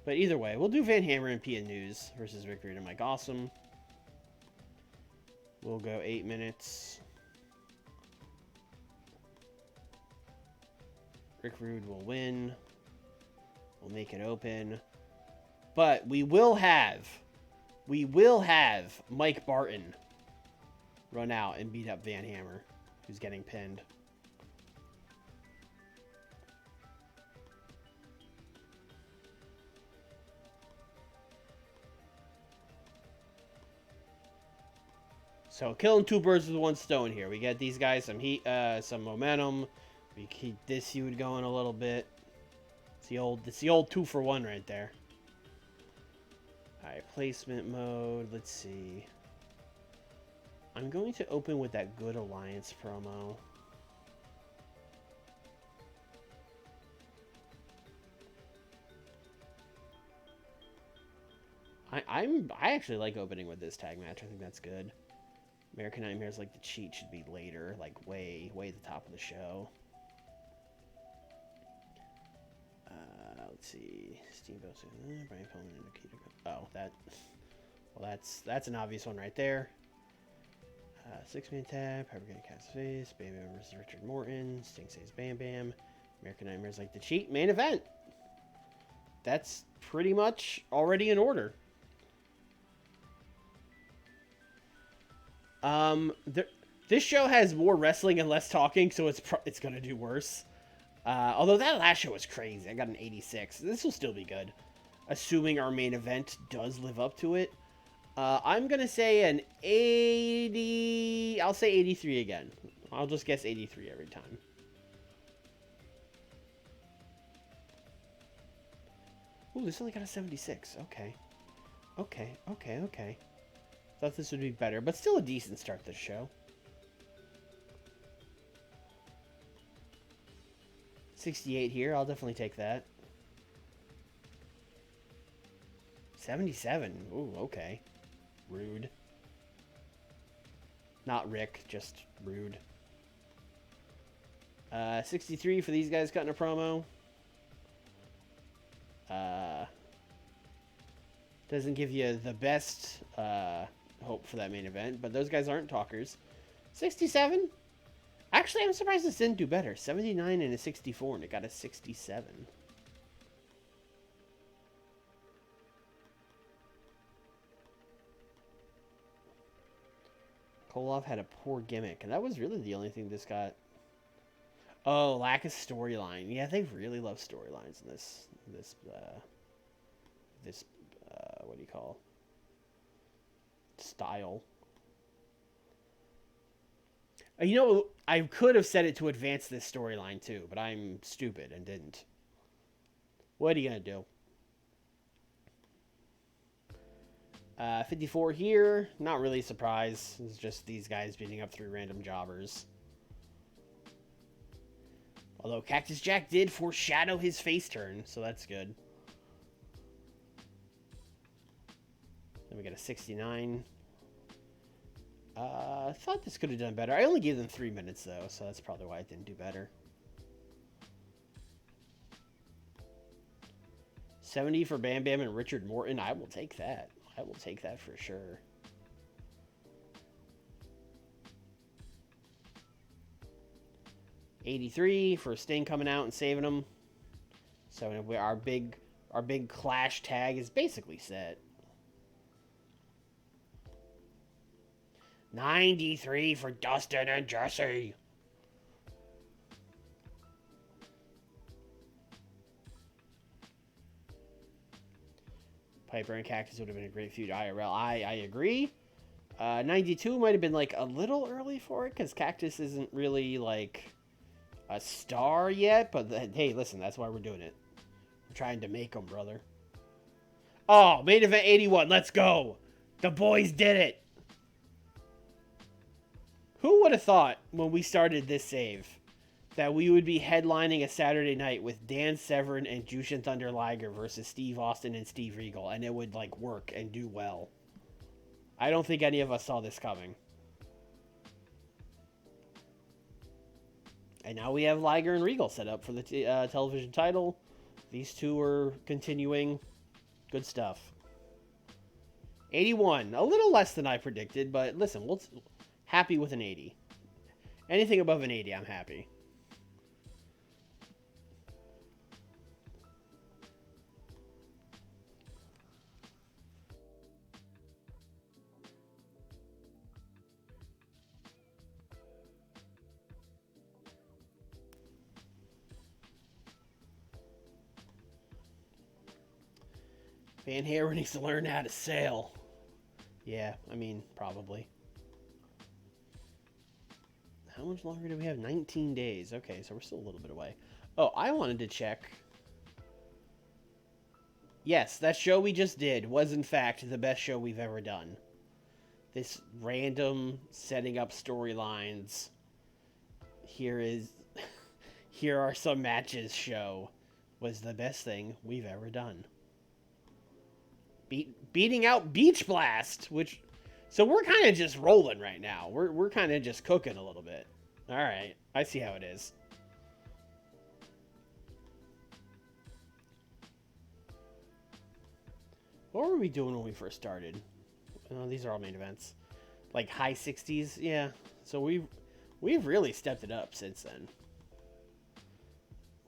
But either way, we'll do Van Hammer and Pia News versus Rick Rude and Mike Awesome. We'll go 8 minutes. Rick Rude will win. We'll make it open. But we will have Mike Barton run out and beat up Van Hammer, who's getting pinned. So killing two birds with one stone here. We get these guys some heat, some momentum. We keep this feud going a little bit. It's the old 2-for-1 right there. Alright, placement mode. Let's see. I'm going to open with that Good Alliance promo. I actually like opening with this tag match. I think that's good. American Nightmares like the cheat should be later, like way at the top of the show. Let's see. Steamboat, Brian Pillman and Nikita. Oh, that's an obvious one right there. 6-man tag. Piper getting cast face. Bam Bam versus Richard Morton. Sting says Bam Bam. American Nightmares like the cheat. Main event. That's pretty much already in order. This show has more wrestling and less talking, so it's gonna do worse. Although that last show was crazy. I got an 86. This will still be good. Assuming our main event does live up to it. I'm going to say an 80... I'll say 83 again. I'll just guess 83 every time. Ooh, this only got a 76. Okay. Thought this would be better, but still a decent start to the show. 68 here. I'll definitely take that. 77. Ooh, okay. Rude. Not Rick, just rude. 63 for these guys cutting a promo. Doesn't give you the best hope for that main event, but those guys aren't talkers. 67? Actually, I'm surprised this didn't do better. 79 and a 64, and it got a 67. Koloff had a poor gimmick, and that was really the only thing this got. Oh, lack of storyline. Yeah, they really love storylines in this what do you call style. You know, I could have set it to advance this storyline too, but I'm stupid and didn't. What are you gonna do? 54 here. Not really a surprise. It's just these guys beating up 3 random jobbers. Although Cactus Jack did foreshadow his face turn, so that's good. Then we got a 69. I thought this could have done better. I only gave them 3 minutes, though, so that's probably why it didn't do better. 70 for Bam Bam and Richard Morton. I will take that. I will take that for sure. $83 for Sting coming out and saving them. So our big clash tag is basically set. 93 for Dustin and Jesse. Piper and Cactus would have been a great feud IRL. I agree. 92 might have been like a little early for it because Cactus isn't really like a star yet. But hey, listen, that's why we're doing it. We're trying to make them, brother. Oh, main event 81. Let's go. The boys did it. Who would have thought when we started this save that we would be headlining a Saturday night with Dan Severn and Jushin Thunder Liger versus Steve Austin and Steve Regal, and it would like work and do well? I don't think any of us saw this coming. And now we have Liger and Regal set up for the television title. These two are continuing. Good stuff. 81. A little less than I predicted, but listen, happy with an 80. Anything above an 80, I'm happy. Van Halen needs to learn how to sail. Yeah, I mean, probably. How much longer do we have? 19 days. Okay, so we're still a little bit away. Oh, I wanted to check. Yes, that show we just did was, in fact, the best show we've ever done. This random setting up storylines. Here are some matches show was the best thing we've ever done. Beating out Beach Blast, which... So we're kind of just rolling right now. We're kind of just cooking a little bit. All right, I see how it is. What were we doing when we first started? Oh, these are all main events. Like high 60s, yeah. So we've really stepped it up since then.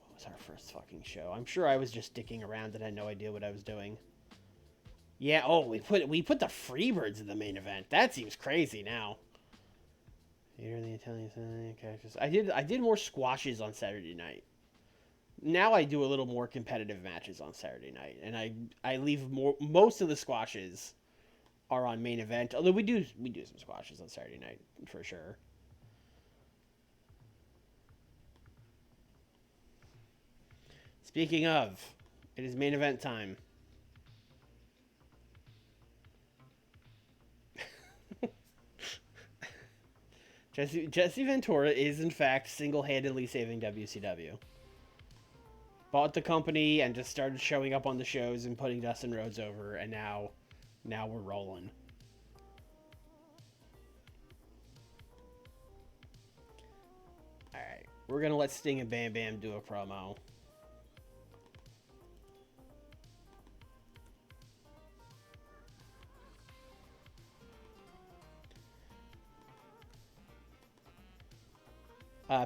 What was our first fucking show? I'm sure I was just dicking around and had no idea what I was doing. Yeah, oh, we put the Freebirds in the main event. That seems crazy now. Here the Italian characters. I did more squashes on Saturday night. Now I do a little more competitive matches on Saturday night, and I leave most of the squashes are on main event. Although we do some squashes on Saturday night for sure. Speaking of, it is main event time. Jesse Ventura is, in fact, single-handedly saving WCW. Bought the company and just started showing up on the shows and putting Dustin Rhodes over, and now we're rolling. Alright, we're going to let Sting and Bam Bam do a promo.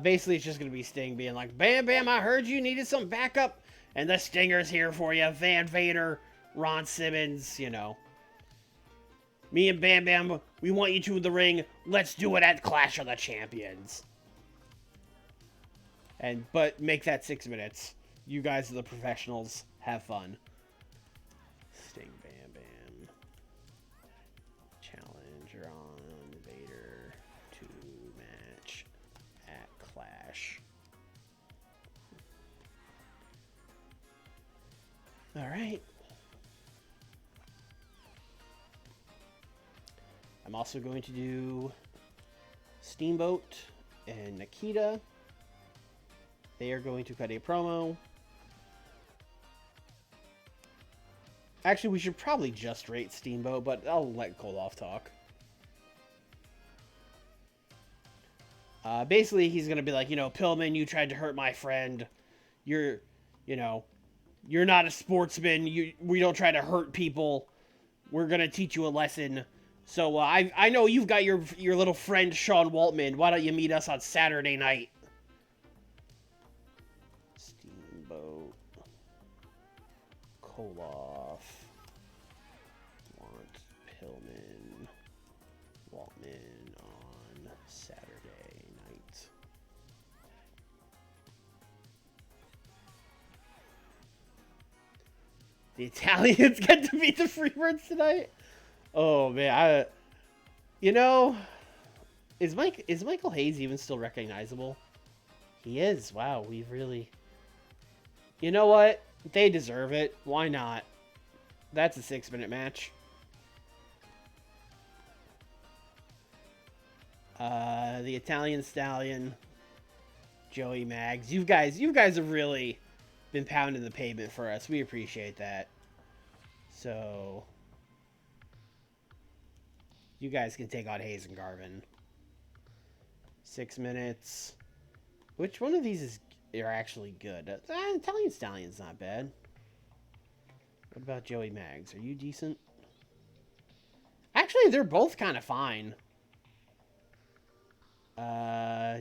Basically, it's just going to be Sting being like, Bam Bam, I heard you needed some backup, and the Stinger's here for you. Van Vader, Ron Simmons, you know. Me and Bam Bam, we want you two in the ring. Let's do it at Clash of the Champions. But make that 6 minutes. You guys are the professionals. Have fun. Sting, Bam Bam. Challenger on Vader to match. All right. I'm also going to do Steamboat and Nikita. They are going to cut a promo. Actually, we should probably just rate Steamboat, but I'll let Koloff talk. Basically, he's going to be like, Pillman, you tried to hurt my friend. You're not a sportsman. We don't try to hurt people. We're going to teach you a lesson. So I know you've got your little friend Sean Waltman. Why don't you meet us on Saturday night? Steamboat. Koloff. Want Pillman. Waltman on Saturday night. The Italians get to beat the Freebirds tonight? Oh man, is Michael Hayes even still recognizable? He is. Wow, we've really. You know what? They deserve it. Why not? That's a 6-minute match. The Italian Stallion, Joey Maggs. You guys have really been pounding the pavement for us. We appreciate that. So you guys can take on Hayes and Garvin. 6 minutes. Which one of these are actually good? Italian Stallion's not bad. What about Joey Maggs? Are you decent? Actually, they're both kind of fine.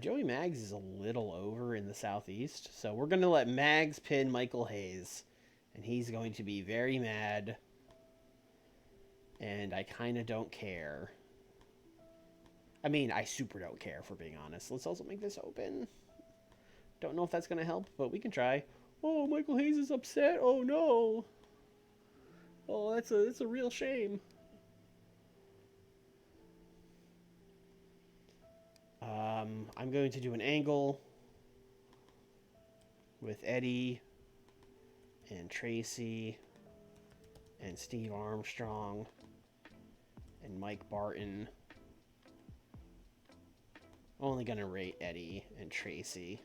Joey Maggs is a little over in the Southeast. So we're going to let Maggs pin Michael Hayes. And he's going to be very mad. And I kind of don't care. I mean, I super don't care, for being honest. Let's also make this open. Don't know if that's going to help, but we can try. Oh, Michael Hayes is upset. Oh, no. Oh, that's a real shame. I'm going to do an angle with Eddie and Tracy and Steve Armstrong and Mike Barton. I'm only going to rate Eddie and Tracy.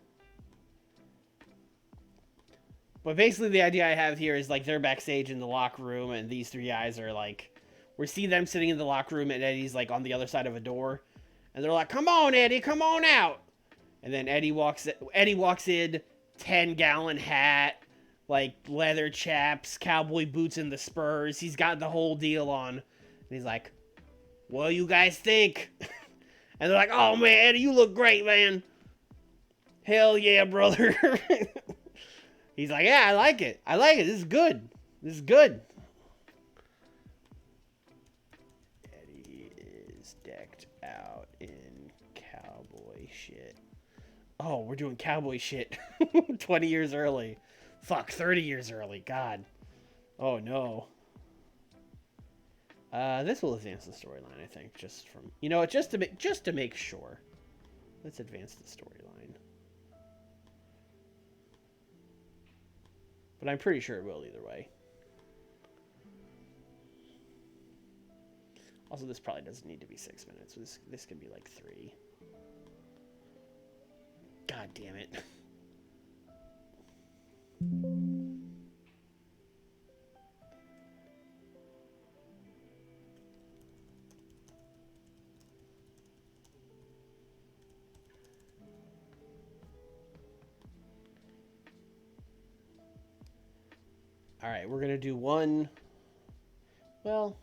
But basically the idea I have here is like they're backstage in the locker room and these three guys are like, we see them sitting in the locker room and Eddie's like on the other side of a door. And they're like, come on, Eddie, come on out. And then Eddie walks in, 10-gallon hat, like leather chaps, cowboy boots and the spurs. He's got the whole deal on. And he's like, what do you guys think? And they're like, oh, man, Eddie, you look great, man. Hell yeah, brother. He's like, yeah, I like it. I like it. This is good. This is good. Eddie is decked out in cowboy shit. Oh, we're doing cowboy shit 20 years early. Fuck, 30 years early. God. Oh, no. This will advance the storyline, I think, just from... You know what, just to make sure. Let's advance the storyline. But I'm pretty sure it will either way. Also, this probably doesn't need to be 6 minutes. This can be like 3. God damn it. All right, we're going to do one. Well,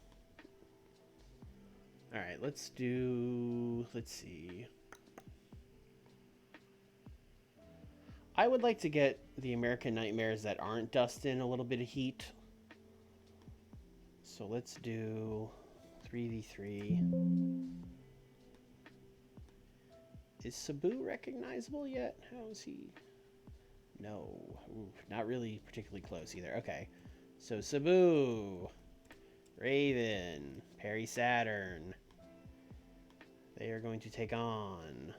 all right, let's see. I would like to get the American Nightmares that aren't Dustin a little bit of heat. So let's do 3v3. Is Sabu recognizable yet? How is he? No. Ooh, not really particularly close either. Okay. So Sabu, Raven, Perry Saturn. They are going to take on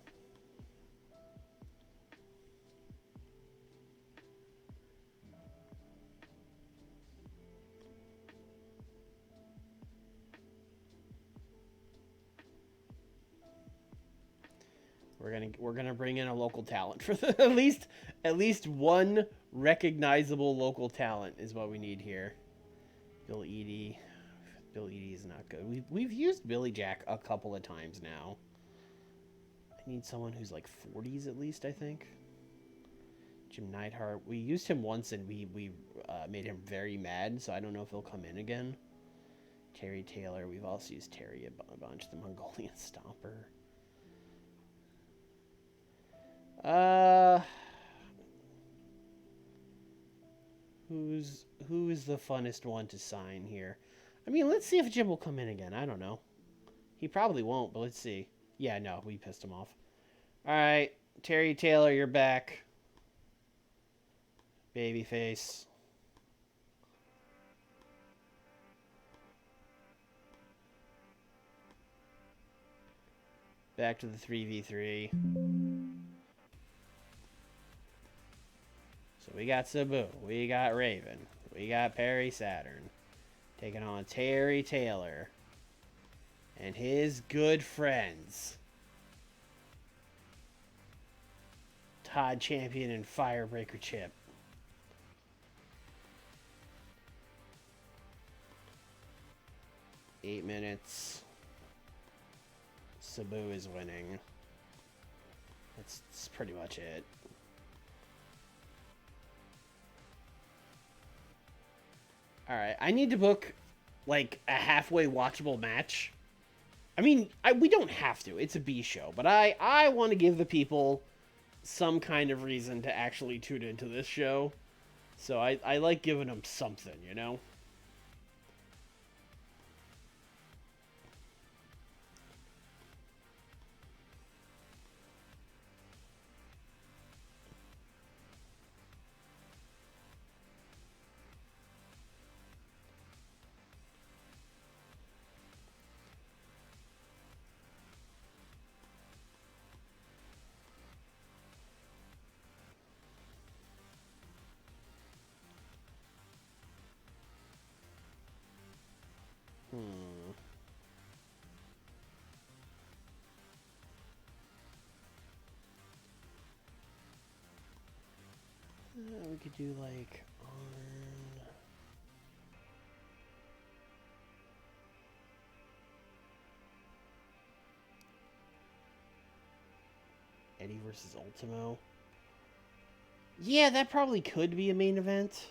gonna bring in a local talent for at least one recognizable local talent is what we need here. Bill Eadie. Bill Eadie is not good. We've used Billy Jack a couple of times now. I need someone who's like 40s at least, I think. Jim Neidhart. We used him once and we made him very mad, so I don't know if he'll come in again. Terry Taylor. We've also used Terry a bunch. The Mongolian Stomper. Who is the funnest one to sign here? I mean, let's see if Jim will come in again. I don't know. He probably won't, but let's see. Yeah, no, we pissed him off. All right, Terry Taylor, you're back. Babyface. Back to the 3v3. So we got Sabu, we got Raven, we got Perry Saturn, taking on Terry Taylor and his good friends, Todd Champion and Firebreaker Chip. Eight minutes. Sabu is winning. That's pretty much it. Alright, I need to book, like, a halfway watchable match. I mean, we don't have to. It's a B show. But I want to give the people some kind of reason to actually tune into this show. So I like giving them something, you know? We could do like on Eddie versus Ultimo. Yeah, that probably could be a main event.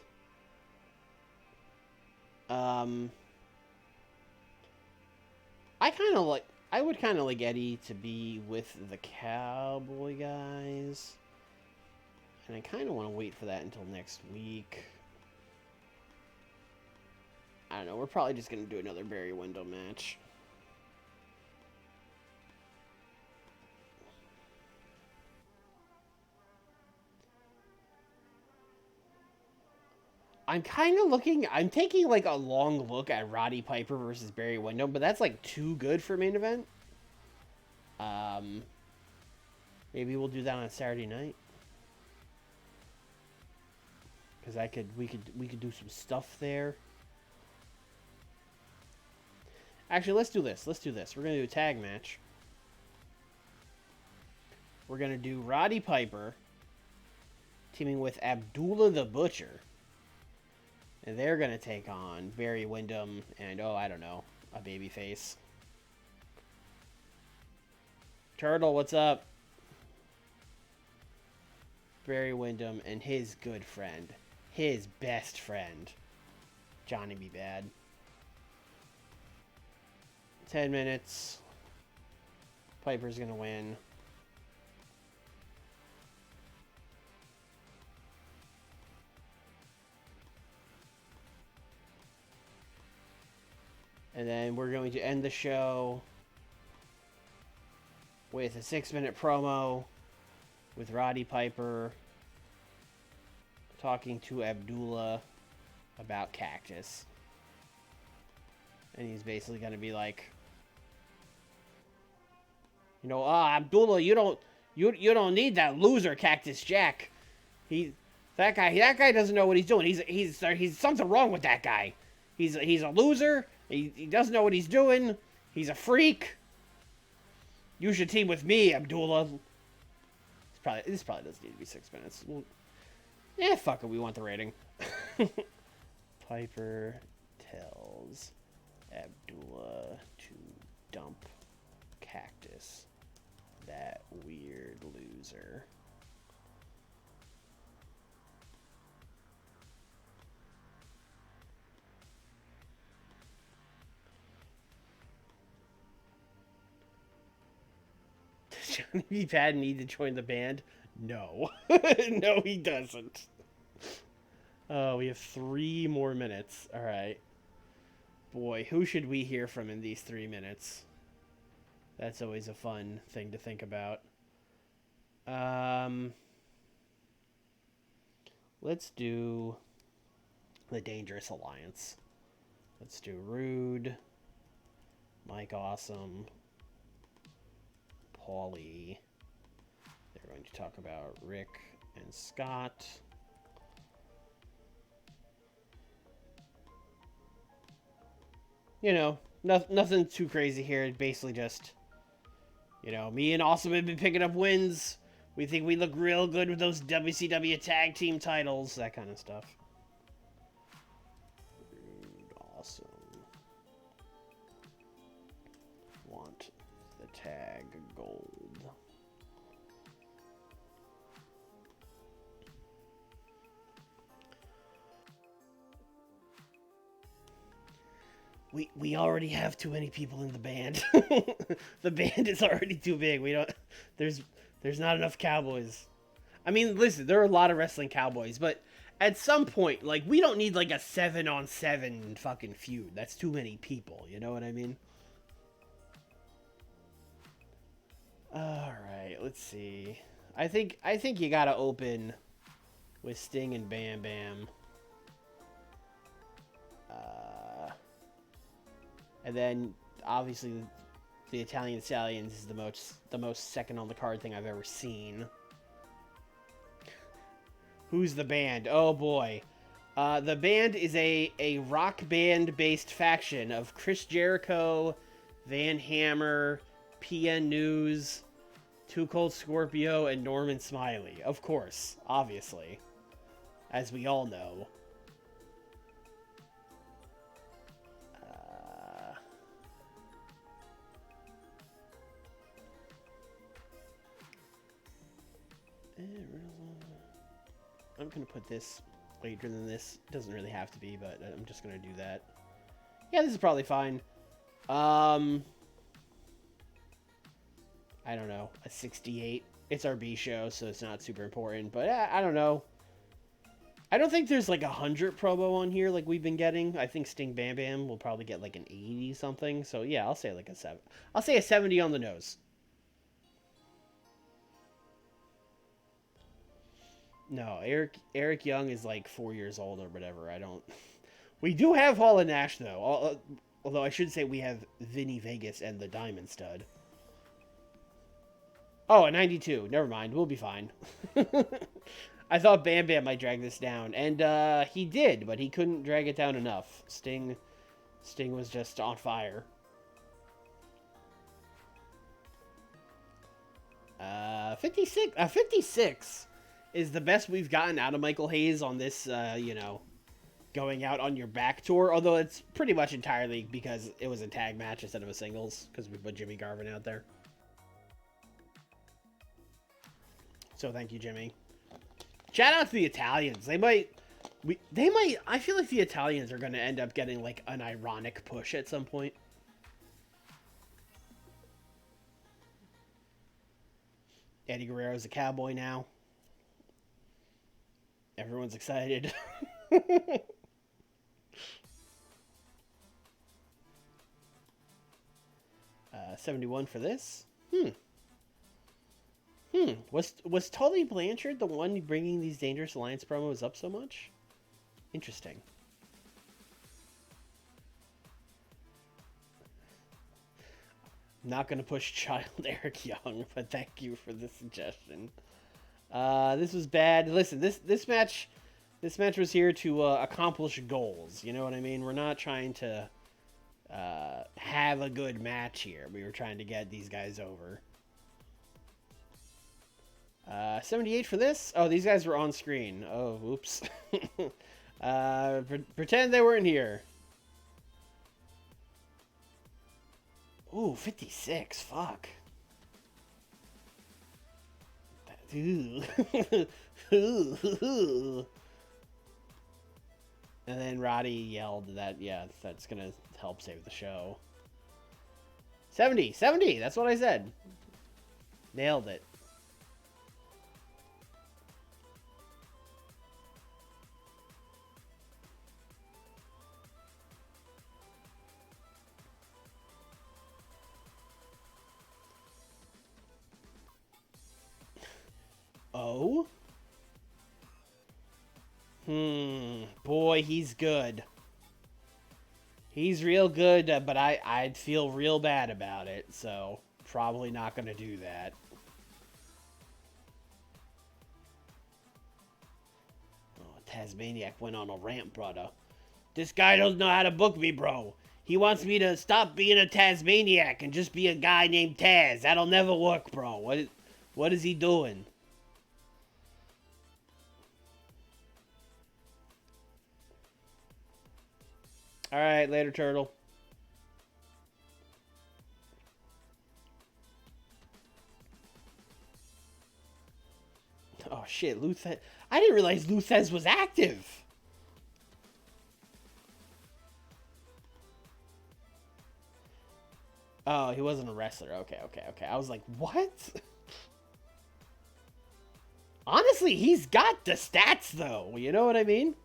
I would kind of like Eddie to be with the Cowboy guys. And I kind of want to wait for that until next week. I don't know. We're probably just going to do another Barry Windham match. I'm taking like a long look at Roddy Piper versus Barry Windham, but that's like too good for main event. Maybe we'll do that on Saturday night. Because we could do some stuff there. Actually, let's do this. We're gonna do a tag match. We're gonna do Roddy Piper teaming with Abdullah the Butcher, and they're gonna take on Barry Windham and I don't know, a babyface. Turtle, what's up? Barry Windham and his good friend. His best friend, Johnny B. Bad. 10 minutes. Piper's gonna win. And then we're going to end the show with a 6-minute promo with Roddy Piper talking to Abdullah about Cactus. And he's basically going to be like, you know, Abdullah, you don't need that loser Cactus Jack. That guy doesn't know what he's doing. He's something wrong with that guy. He's a loser. He doesn't know what he's doing. He's a freak. You should team with me, Abdullah. this probably doesn't need to be 6 minutes. Well, yeah, fuck it. We want the rating. Piper tells Abdullah to dump Cactus, that weird loser. Does Johnny B. Patton need to join the band? No. No, he doesn't. Oh, we have 3 more minutes. All right. Boy, who should we hear from in these 3 minutes? That's always a fun thing to think about. Let's do the Dangerous Alliance. Let's do Rude, Mike Awesome, Paulie. They're going to talk about Rick and Scott. You know, nothing too crazy here. Basically just, you know, me and Awesome have been picking up wins. We think we look real good with those WCW tag team titles. That kind of stuff. Rude, Awesome. Want the tag gold. We already have too many people in the band. The band is already too big. We don't. There's not enough cowboys. I mean, listen, there are a lot of wrestling cowboys, but at some point, like, we don't need like a 7-on-7 fucking feud. That's too many people. You know what I mean? All right, let's see. I think you gotta open with Sting and Bam Bam. And then, obviously, the Italian Stallions is the most second on the card thing I've ever seen. Who's the band? Oh boy, the band is a rock band based faction of Chris Jericho, Van Hammer, PN News, Too Cold Scorpio, and Norman Smiley. Of course, obviously, as we all know. 'm gonna put this later than this. Doesn't really have to be, but I'm just gonna do that. Yeah, this is probably fine. I don't know, a 68. It's our B show, so it's not super important. But I don't know. I don't think there's like 100 promo on here like we've been getting. I think Sting Bam Bam will probably get like an 80 something. So yeah, I'll say like a 7. I'll say a 70 on the nose. No, Eric Young is like 4 years old or whatever. I don't. We do have Hall and Nash though. Although I should say we have Vinny Vegas and the Diamond Stud. Oh, a 92. Never mind. We'll be fine. I thought Bam Bam might drag this down, and he did, but he couldn't drag it down enough. Sting was just on fire. 56. 56 is the best we've gotten out of Michael Hayes on this, going out on your back tour. Although it's pretty much entirely because it was a tag match instead of a singles, because we put Jimmy Garvin out there. So thank you, Jimmy. Shout out to the Italians. They might. I feel like the Italians are going to end up getting like an ironic push at some point. Eddie Guerrero's a cowboy now. Everyone's excited. 71 for this. Was Tully Blanchard the one bringing these Dangerous Alliance promos up so much? Interesting. Not going to push child Eric Young, but thank you for the suggestion. This was bad. Listen, this match was here to accomplish goals. You know what I mean? We're not trying to have a good match here. We were trying to get these guys over. 78 for this? Oh, these guys were on screen. Oh, oops. Pretend they weren't here. Ooh, 56. Fuck. Ooh. Ooh. And then Roddy yelled that, yeah, that's going to help save the show. 70. 70. That's what I said. Nailed it. Oh? Boy, he's good. He's real good, but I'd feel real bad about it, so probably not going to do that. Oh, Tasmaniac went on a rant, brother. This guy doesn't know how to book me, bro. He wants me to stop being a Tasmaniac and just be a guy named Taz. That'll never work, bro. What is he doing? All right, later, turtle. Oh shit, Luthez. I didn't realize Luthez was active. Oh, he wasn't a wrestler. Okay. I was like, what? Honestly, he's got the stats though. You know what I mean?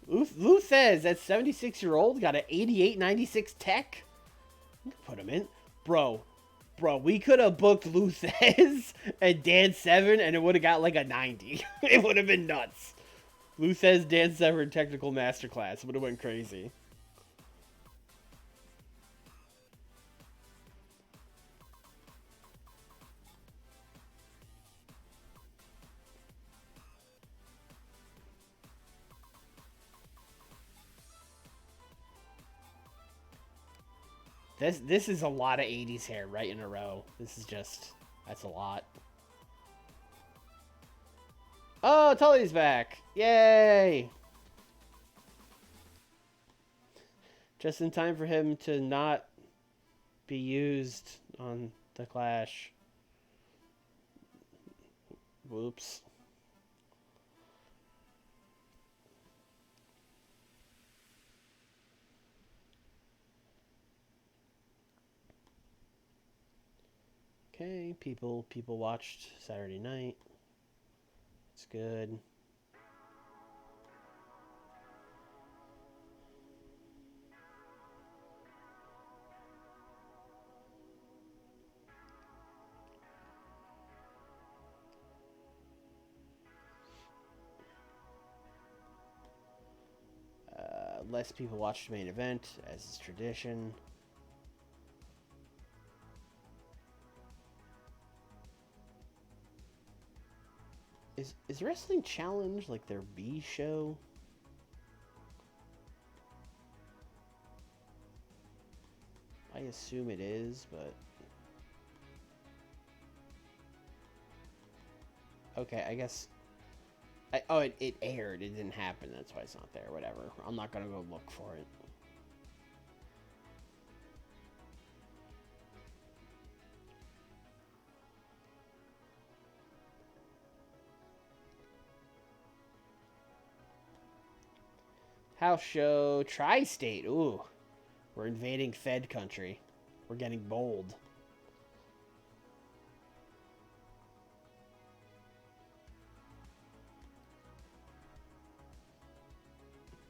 Luthez, that 76-year-old, got an 88-96 tech. Put him in. Bro, we could have booked Luthez and Dan Severn, and it would have got like a 90. It would have been nuts. Luthez, Dan Severn, technical masterclass. Would have went crazy. This is a lot of 80s hair right in a row. This is just, that's a lot. Oh, Tully's back. Yay. Just in time for him to not be used on the Clash. Whoops. Okay, people watched Saturday night. It's good. Less people watched the main event, as is tradition. Is Wrestling Challenge like their B show? I assume it is, but okay, I guess. It aired. It didn't happen. That's why it's not there. Whatever. I'm not gonna go look for it. House show Tri-State. Ooh, we're invading Fed country. We're getting bold.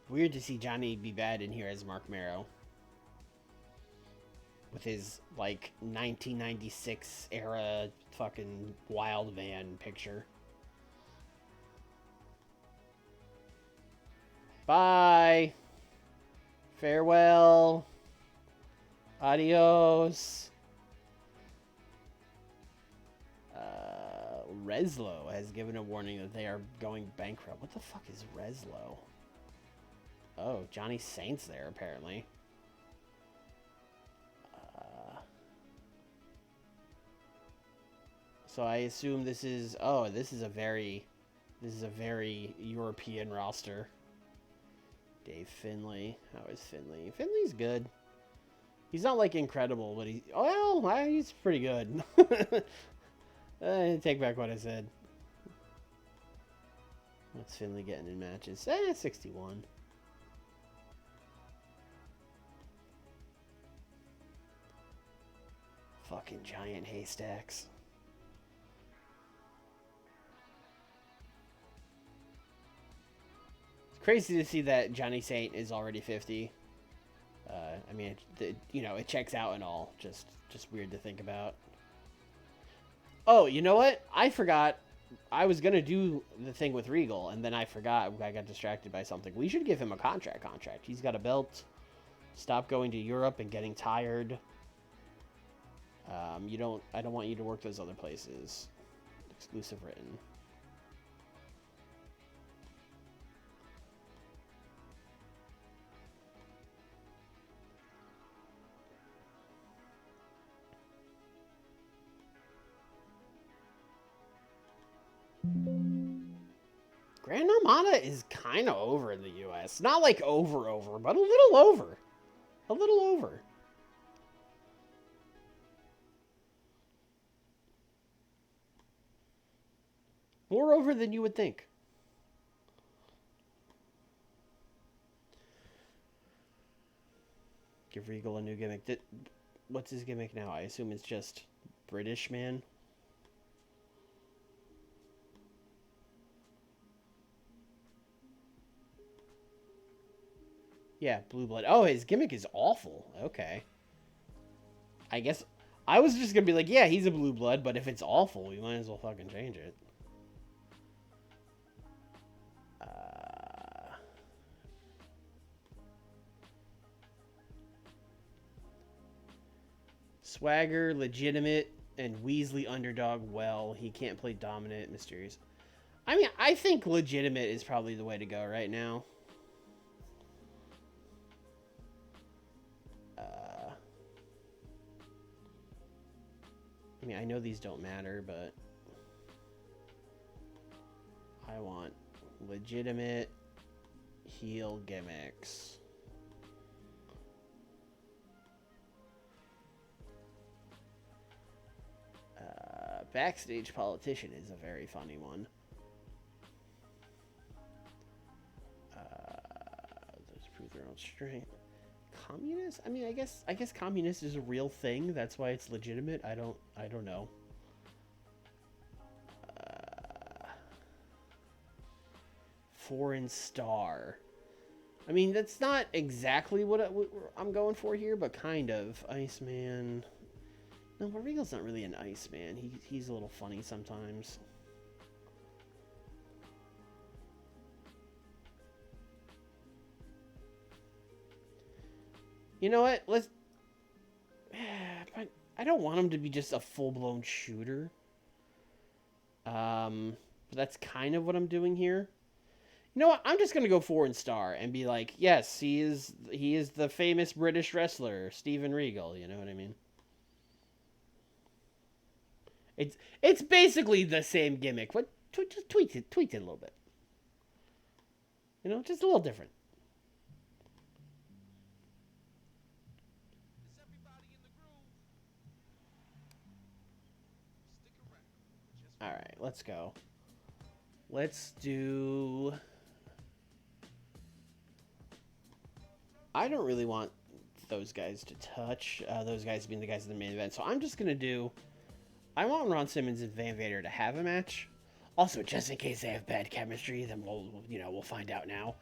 Weird to see Johnny B. Bad in here as Mark Marrow. With his, like, 1996 era fucking wild van picture. Bye. Farewell. Adios. Reslo has given a warning that they are going bankrupt. What the fuck is Reslo? Oh, Johnny Saint's there, apparently. So I assume this is... Oh, this is a very European roster. Dave Finlay. How is Finlay? Finlay's good. He's not, like, incredible, but he's... Oh, well, he's pretty good. Take back what I said. What's Finlay getting in matches? 61. Fucking giant haystacks. It's crazy to see that Johnny Saint is already 50. I mean, you know, it checks out and all. Just weird to think about. Oh, you know what? I forgot. I was going to do the thing with Regal, and then I forgot. I got distracted by something. We should give him a contract. He's got a belt. Stop going to Europe and getting tired. I don't want you to work those other places. Exclusive written. Grand Armada is kind of over in the U.S. Not like over, but a little over. A little over. More over than you would think. Give Regal a new gimmick. What's his gimmick now? I assume it's just British man. Yeah, Blue Blood. Oh, his gimmick is awful. Okay. I guess I was just going to be like, yeah, he's a Blue Blood, but if it's awful, we might as well fucking change it. Swagger, legitimate, and Weasley underdog. Well, he can't play dominant, mysterious. I mean, I think legitimate is probably the way to go right now. I mean, I know these don't matter, but I want legitimate heel gimmicks. Backstage politician is a very funny one. Those prove their own strength. Communist? I mean, I guess communist is a real thing. That's why it's legitimate. I don't know. Foreign star. I mean, that's not exactly what I'm going for here, but kind of. Iceman. No, but Regal's not really an Iceman. He's a little funny sometimes. You know what? I don't want him to be just a full-blown shooter. But that's kind of what I'm doing here. You know what? I'm just gonna go foreign star and be like, yes, he is the famous British wrestler, Steven Regal. You know what I mean? It's basically the same gimmick, but just tweaked it a little bit. You know, just a little different. All right, let's go. Let's do... I don't really want those guys to touch. Those guys being the guys in the main event. So I'm just going to do... I want Ron Simmons and Van Vader to have a match. Also, just in case they have bad chemistry, then we'll find out now.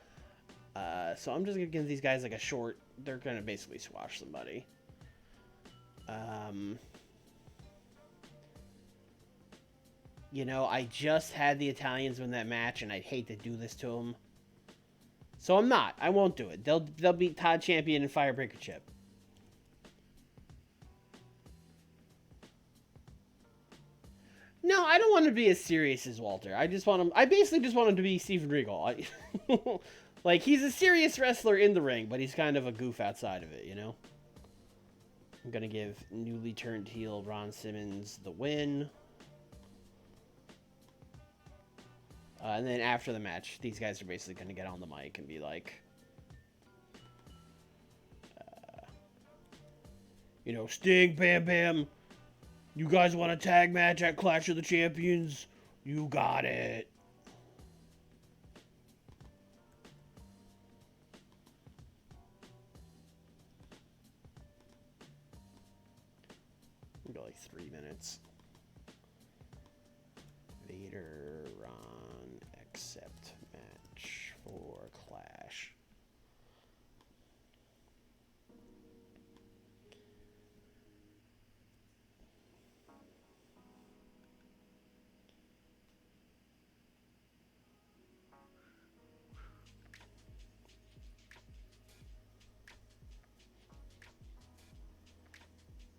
So I'm just going to give these guys like a short... They're going to basically squash somebody. You know, I just had the Italians win that match, and I'd hate to do this to them. So I'm not. I won't do it. They'll beat Todd Champion and Firebreaker Chip. No, I don't want him to be as serious as Walter. I basically just want him to be Steven Regal. Like, he's a serious wrestler in the ring, but he's kind of a goof outside of it, you know? I'm going to give newly turned heel Ron Simmons the win. And then after the match, these guys are basically going to get on the mic and be like, you know, Sting, Bam Bam, you guys want a tag match at Clash of the Champions? You got it. We got like 3 minutes. Vader, Ron, accept match for Clash.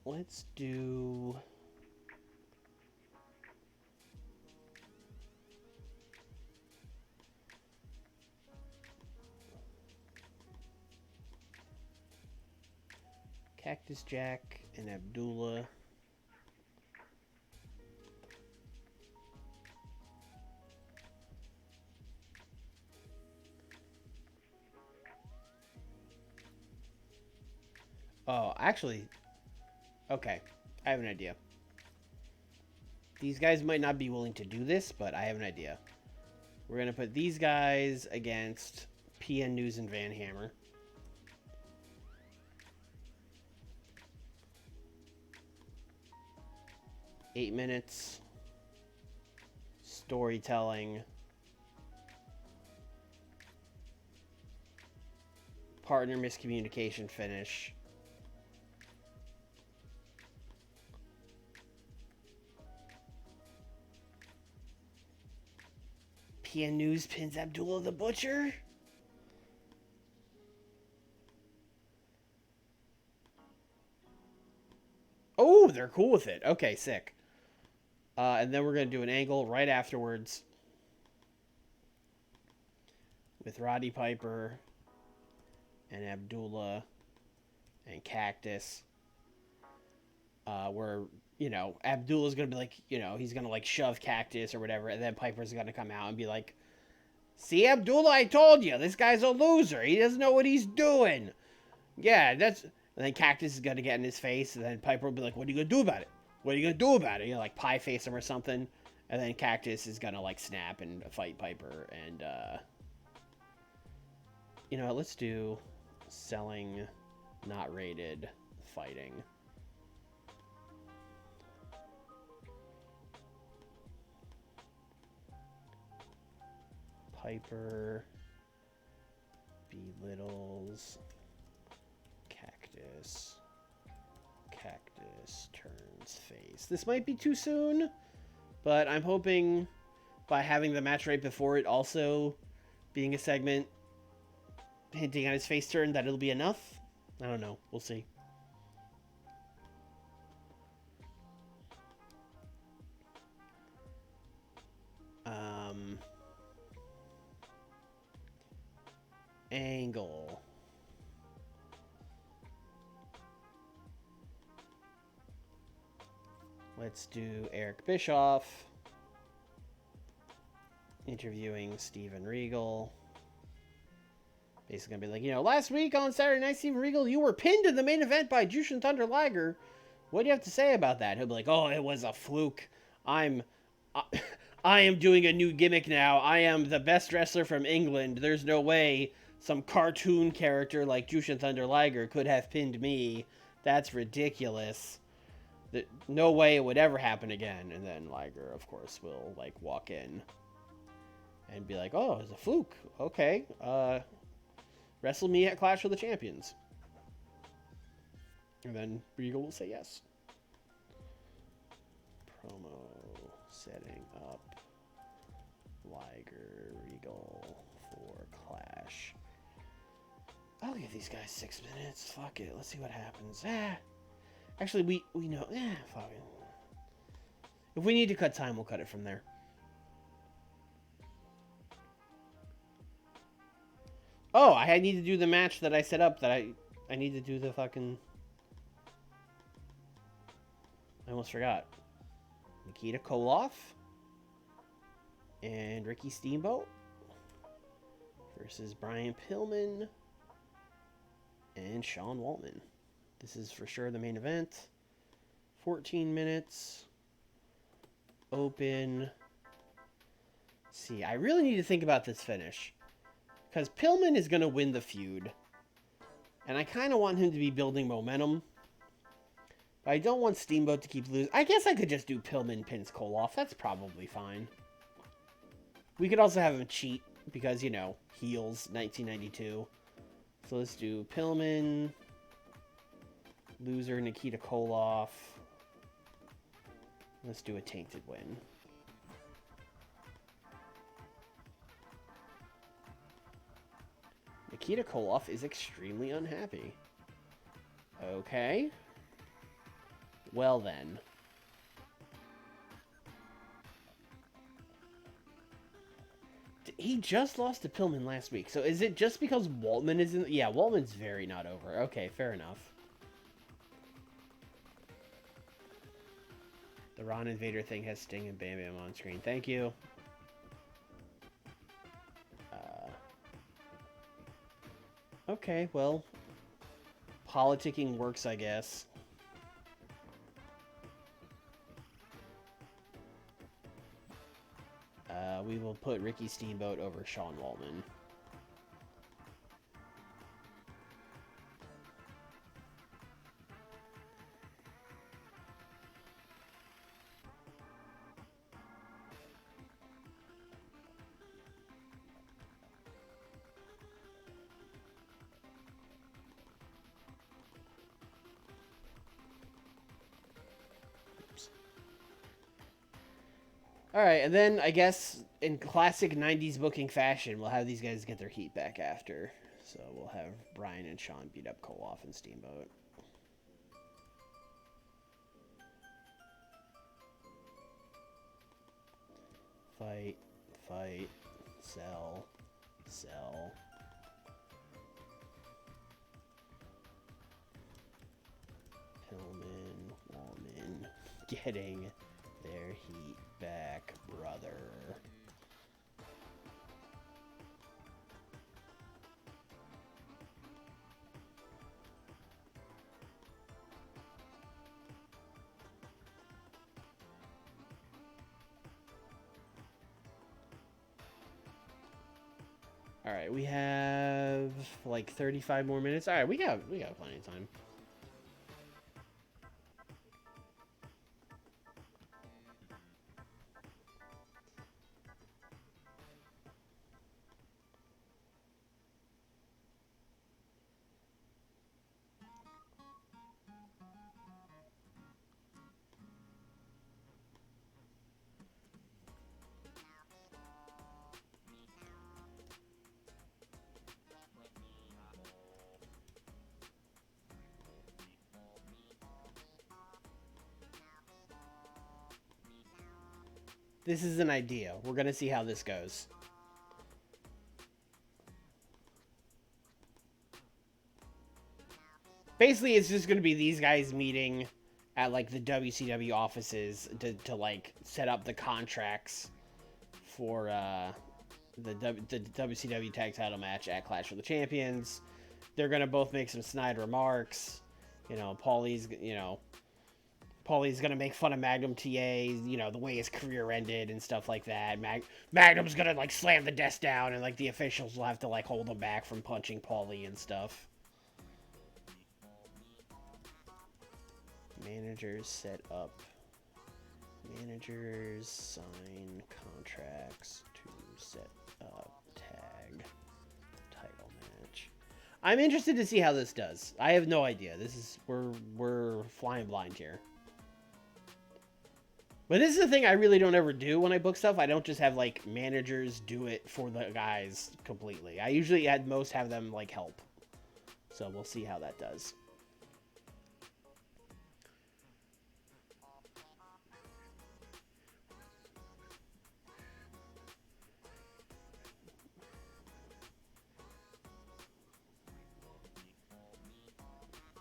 Let's do... Cactus Jack and Abdullah. Oh, actually... Okay, I have an idea. These guys might not be willing to do this, but I have an idea. We're going to put these guys against PN News and Van Hammer. Eight minutes. Storytelling. Partner miscommunication finish. PN News pins Abdullah the Butcher. Oh, they're cool with it. Okay, sick. And then we're going to do an angle right afterwards with Roddy Piper and Abdullah and Cactus. Where, you know, Abdullah's going to be like, you know, he's going to like shove Cactus or whatever. And then Piper's going to come out and be like, see, Abdullah, I told you, this guy's a loser. He doesn't know what he's doing. Yeah, that's... And then Cactus is going to get in his face. And then Piper will be like, what are you going to do about it? What are you going to do about it? You know, like pie face him or something. And then Cactus is going to like snap and fight Piper. And, you know, let's do selling, not rated, fighting. Piper belittles Cactus. Cactus turns face. This might be too soon, but I'm hoping by having the match right before it also being a segment hinting at his face turn that it'll be enough. I don't know. We'll see. Angle. Let's do Eric Bischoff interviewing Steven Regal. Basically gonna be like, you know, last week on Saturday Night, Steven Regal, you were pinned in the main event by Jushin Thunder Liger. What do you have to say about that? He'll be like, oh, it was a fluke. I am doing a new gimmick now. I am the best wrestler from England. There's no way some cartoon character like Jushin Thunder Liger could have pinned me. That's ridiculous. No way it would ever happen again. And then Liger, of course, will like walk in and be like, oh, it's a fluke. Okay. Wrestle me at Clash of the Champions. And then Regal will say yes. Promo setting up Liger Regal for Clash. I'll give these guys 6 minutes. Fuck it. Let's see what happens. Actually, we know. Fuck it. If we need to cut time, we'll cut it from there. Oh, I need to do the match that I set up. That I need to do the fucking... I almost forgot. Nikita Koloff And Ricky Steamboat versus Brian Pillman and Sean Waltman. This is for sure the main event. 14 minutes. Open. See, I really need to think about this finish. Because Pillman is going to win the feud. And I kind of want him to be building momentum. But I don't want Steamboat to keep losing. I guess I could just do Pillman pins Koloff. That's probably fine. We could also have him cheat. Because, you know, heels 1992. So let's do Pillman. Loser Nikita Koloff. Let's do a tainted win. Nikita Koloff is extremely unhappy. Okay. Well then. He just lost to Pillman last week. So is it just because Waltman is in... Yeah, Waltman's very not over. Okay, fair enough. The Ron Invader thing has Sting and Bam Bam on screen. Thank you. Okay, well, politicking works, I guess. We will put Ricky Steamboat over Sean Waltman. Alright, and then I guess in classic 90s booking fashion, we'll have these guys get their heat back after. So we'll have Brian and Sean beat up Koloff and Steamboat. Fight, fight, sell, sell. Pillman, Waltman, getting their heat back, brother. All right, we have like 35 more minutes. All right, we got plenty of time. This is an idea. We're going to see how this goes. Basically, it's just going to be these guys meeting at, like, the WCW offices to like, set up the contracts for the WCW Tag Title match at Clash of the Champions. They're going to both make some snide remarks. You know, Paulie's going to make fun of Magnum TA, you know, the way his career ended and stuff like that. Magnum's going to, like, slam the desk down and, like, the officials will have to, like, hold him back from punching Paulie and stuff. Managers set up. Managers sign contracts to set up tag title match. I'm interested to see how this does. I have no idea. This is... We're flying blind here. But this is the thing I really don't ever do when I book stuff. I don't just have, like, managers do it for the guys completely. I usually, at most, have them, like, help. So we'll see how that does.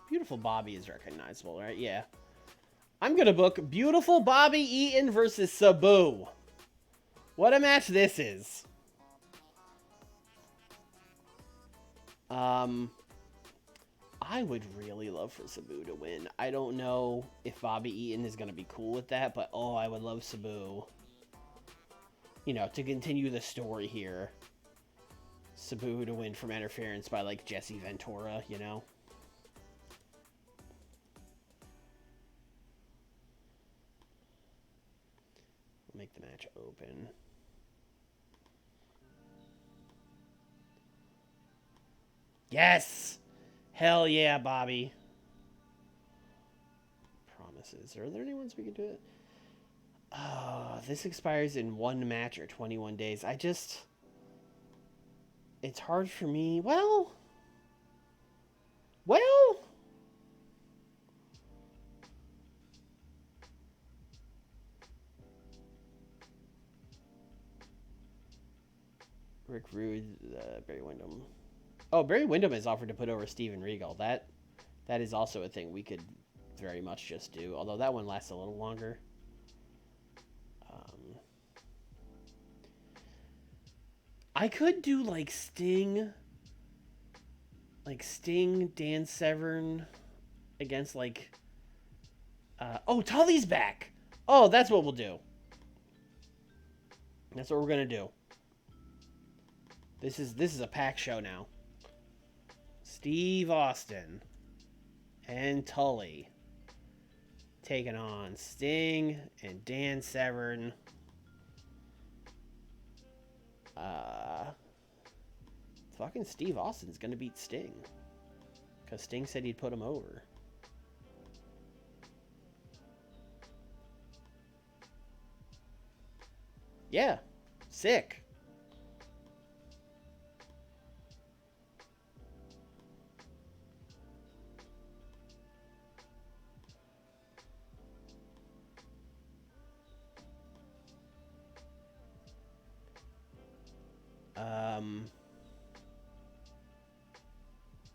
Beautiful Bobby is recognizable, right? Yeah. I'm going to book Beautiful Bobby Eaton versus Sabu. What a match this is. I would really love for Sabu to win. I don't know if Bobby Eaton is going to be cool with that, but oh, I would love Sabu. You know, to continue the story here. Sabu to win from interference by, like, Jesse Ventura, you know? We'll make the match open. Yes! Hell yeah, Bobby. Promises. Are there any ones we could do it? Oh, this expires in 1 match or 21 days. It's hard for me. Well. Rick Rude, Barry Windham. Oh, Barry Windham has offered to put over Steven Regal. That is also a thing we could very much just do. Although that one lasts a little longer. I could do like Sting, Dan Severn against like. Oh, Tully's back. Oh, that's what we'll do. That's what we're gonna do. This is a pack show now. Steve Austin and Tully taking on Sting and Dan Severn. Fucking Steve Austin's gonna beat Sting. Because Sting said he'd put him over. Yeah. Sick.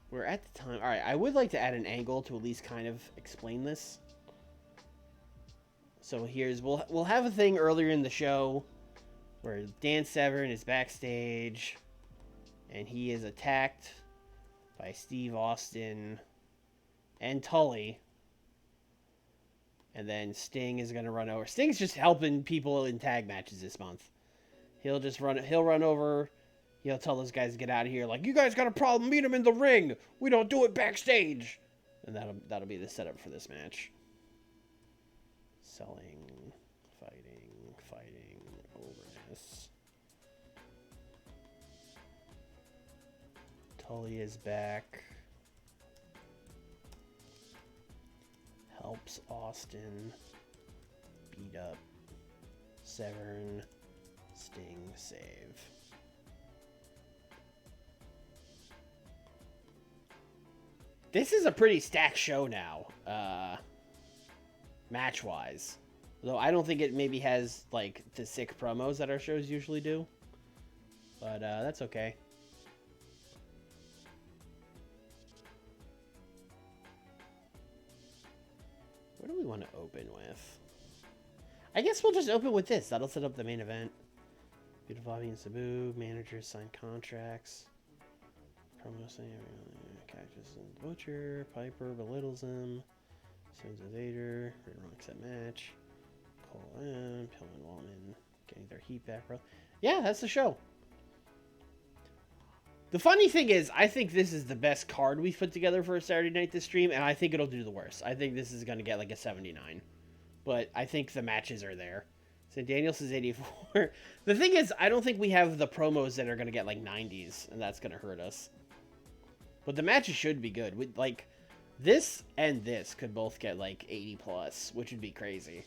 We're at the time. All right, I would like to add an angle to at least kind of explain this. So here's we'll have a thing earlier in the show where Dan Severn is backstage and he is attacked by Steve Austin and Tully. And then Sting is going to run over. Sting's just helping people in tag matches this month. He'll run over. He'll tell those guys to get out of here. Like, you guys got a problem, meet him in the ring. We don't do it backstage. And that'll be the setup for this match. Selling, fighting, overness. Tully is back. Helps Austin beat up Severn. Sting save. This is a pretty stacked show now, match-wise. Though I don't think it maybe has, like, the sick promos that our shows usually do. But, that's okay. What do we want to open with? I guess we'll just open with this. That'll set up the main event. Beautiful Bobby and Sabu. Managers sign contracts. Promo saying Cactus and Butcher. Piper belittles him. Sends a Vader. Wrong set match. Cole M. Pillman Waltman getting their heat back, bro. Yeah, that's the show. The funny thing is, I think this is the best card we've put together for a Saturday night this stream, and I think it'll do the worst. I think this is going to get like a 79. But I think the matches are there. St. Daniels is 84. The thing is, I don't think we have the promos that are going to get like 90s, and that's going to hurt us. But the matches should be good. Like, this and this could both get like 80 plus, which would be crazy.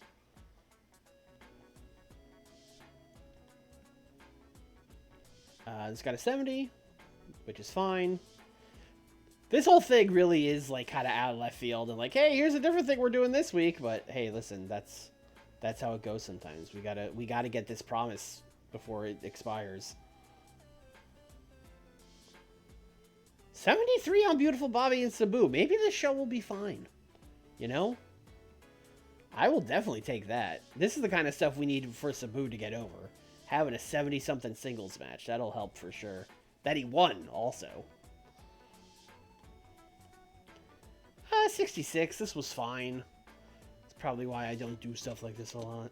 It's got a 70, which is fine. This whole thing really is like kind of out of left field and like, hey, here's a different thing we're doing this week. But hey, listen, that's how it goes sometimes. We gotta get this promise before it expires. 73 on Beautiful Bobby and Sabu. Maybe this show will be fine. You know? I will definitely take that. This is the kind of stuff we need for Sabu to get over. having a 70-something singles match. That'll help for sure. That he won, also. 66. This was fine. That's probably why I don't do stuff like this a lot.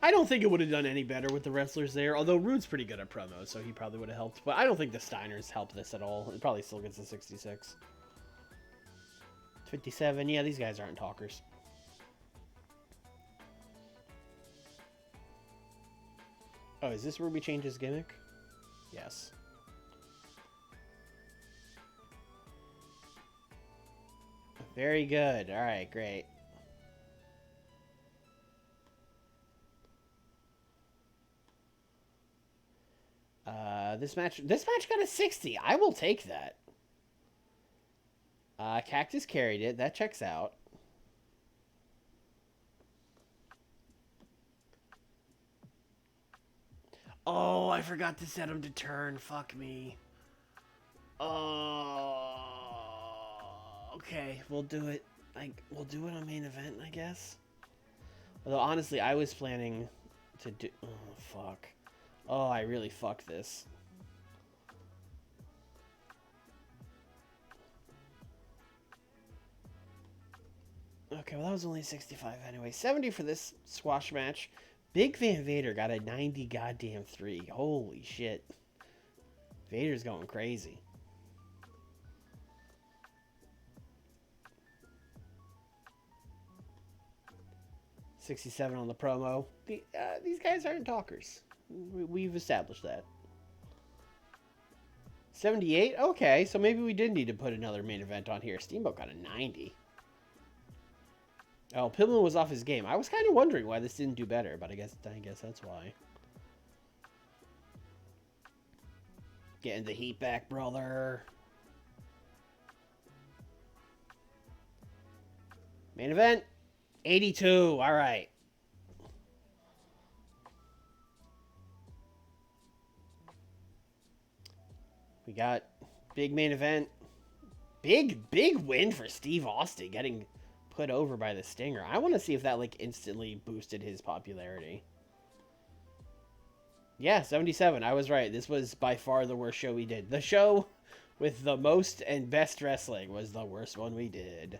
I don't think it would have done any better with the wrestlers there, although Rude's pretty good at promos, so he probably would have helped. But I don't think the Steiners helped this at all. It probably still gets a 66. 57. Yeah, these guys aren't talkers. Oh, is this where we change his gimmick? Yes. Very good. All right, great. This match got a 60. I will take that. Cactus carried it. That checks out. Oh, I forgot to set him to turn. Fuck me. Oh, okay. We'll do it. We'll do it on main event, I guess. Although honestly, I was planning to do. Oh fuck. Oh, I really fucked this. Okay, well that was only 65 anyway. 70 for this squash match. Big Van Vader got a 90 goddamn 3. Holy shit. Vader's going crazy. $67 on the promo. These guys aren't talkers. We've established that. 78? Okay, so maybe we did need to put another main event on here. Steamboat got a 90. Oh, Pillman was off his game. I was kind of wondering why this didn't do better, but I guess that's why. Getting the heat back, brother. Main event, 82. All right. We got big main event. Big win for Steve Austin getting put over by the Stinger. I want to see if that like instantly boosted his popularity. Yeah, 77. I was right. This was by far the worst show we did. The show with the most and best wrestling was the worst one we did.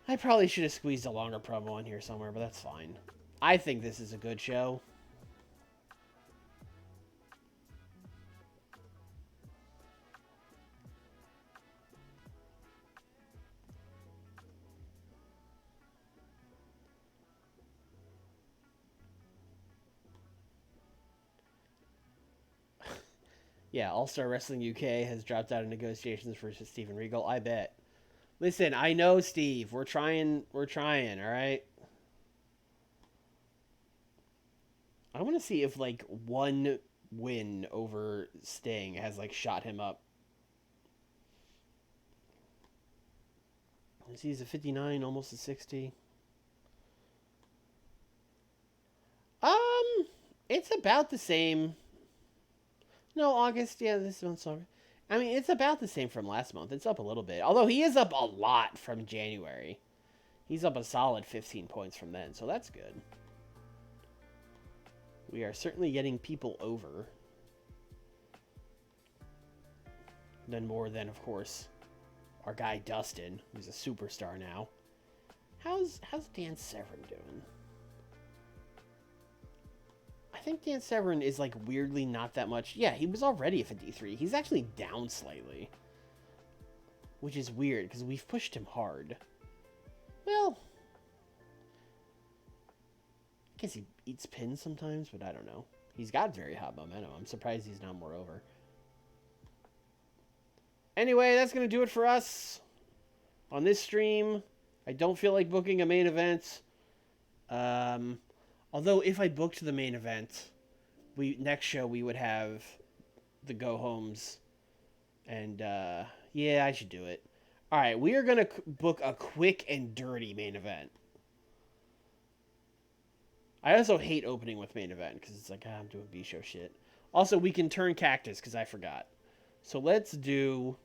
I probably should have squeezed a longer promo on here somewhere, but that's fine. I think this is a good show. Yeah, All-Star Wrestling UK has dropped out of negotiations for Steven Regal. I bet. Listen, I know, Steve. We're trying, all right? I want to see if, like, one win over Sting has, like, shot him up. He's a 59, almost a 60. It's about the same. No, August. Yeah, this month's over. I mean, it's about the same from last month. It's up a little bit. Although he is up a lot from January. He's up a solid 15 points from then, so that's good. We are certainly getting people over. None more than, of course, our guy Dustin, who's a superstar now. How's Dan Severn doing? I think Dan Severn is, like, weirdly not that much. Yeah, he was already a 53. He's actually down slightly. Which is weird, because we've pushed him hard. Well, I guess he eats pins sometimes, but I don't know. He's got very hot momentum. I'm surprised he's not more over. Anyway, that's going to do it for us on this stream. I don't feel like booking a main event. Although, if I booked the main event, next show we would have the go-homes. And, yeah, I should do it. All right, we are going to book a quick and dirty main event. I also hate opening with main event, because it's like, I'm doing B-show shit. Also, we can turn Cactus, because I forgot. So let's do...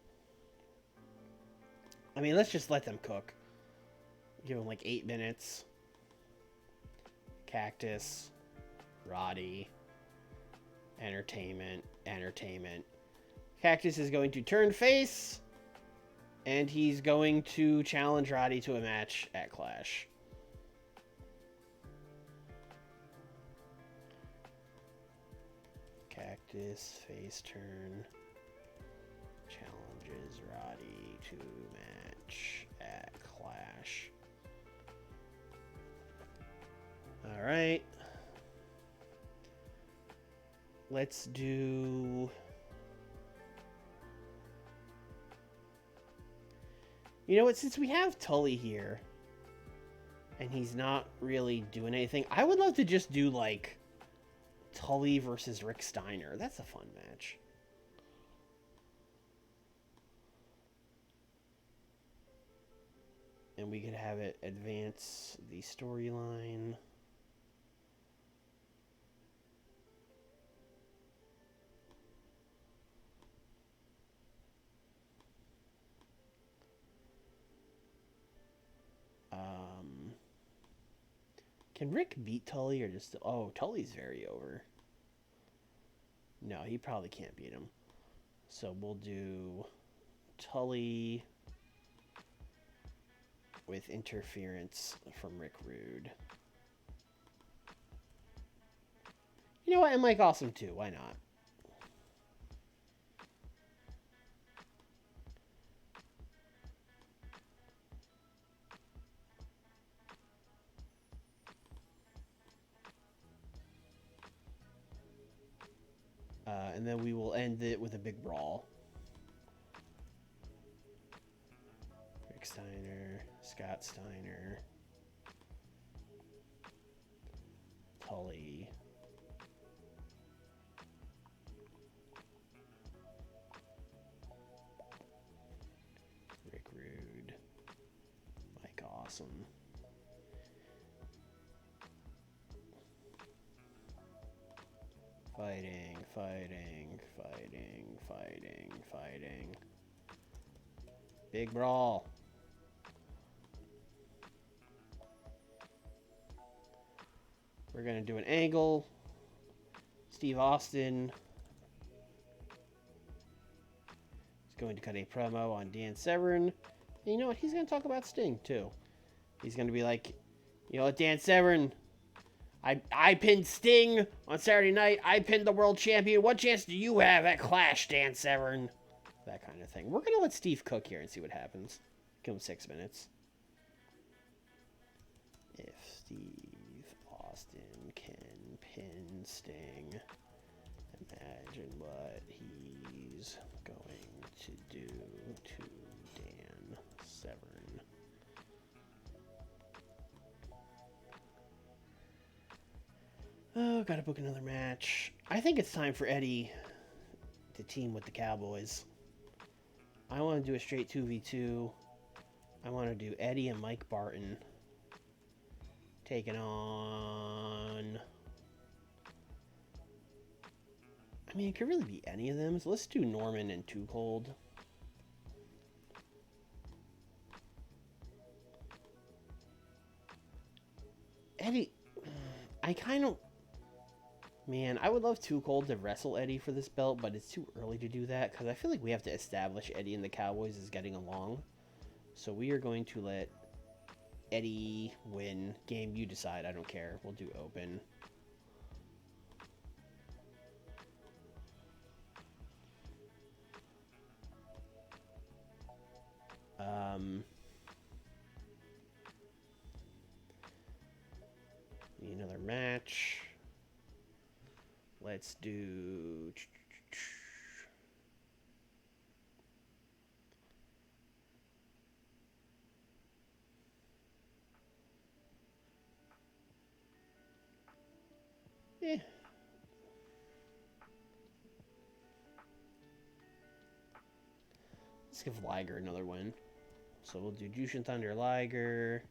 I mean, let's just let them cook. Give him like 8 minutes. Cactus, Roddy, entertainment, entertainment. Cactus is going to turn face, and he's going to challenge Roddy to a match at Clash. Cactus, face turn, challenges Roddy to match at Clash. Alright. Let's do... You know what, since we have Tully here, and he's not really doing anything, I would love to just do, like, Tully versus Rick Steiner. That's a fun match. And we could have it advance the storyline. Can Rick beat Tully or just... Oh, Tully's very over. No, he probably can't beat him. So we'll do Tully with interference from Rick Rude. You know what? And Mike Awesome too. Why not? And then we will end it with a big brawl. Rick Steiner, Scott Steiner, Tully, Rick Rude, Mike Awesome. Fighting, fighting, fighting, fighting, fighting. Big brawl. We're going to do an angle. Steve Austin is going to cut a promo on Dan Severn. And you know what? He's going to talk about Sting, too. He's going to be like, you know what, Dan Severn, I pinned Sting on Saturday night. I pinned the world champion. What chance do you have at Clash, Dan Severn? That kind of thing. We're going to let Steve cook here and see what happens. Give him 6 minutes. If Steve Austin can pin Sting, imagine what he's going to do to Dan Severn. Oh, gotta book another match. I think it's time for Eddie to team with the Cowboys. I want to do a straight 2v2. I want to do Eddie and Mike Barton taking on... I mean, it could really be any of them. So let's do Norman and Too Cold. Eddie... I kind of... Man, I would love Too Cold to wrestle Eddie for this belt, but it's too early to do that because I feel like we have to establish Eddie and the Cowboys is getting along. So we are going to let Eddie win. Game, you decide. I don't care. We'll do open. Need another match. Let's do... Let's give Liger another win. So we'll do Jushin Thunder Liger.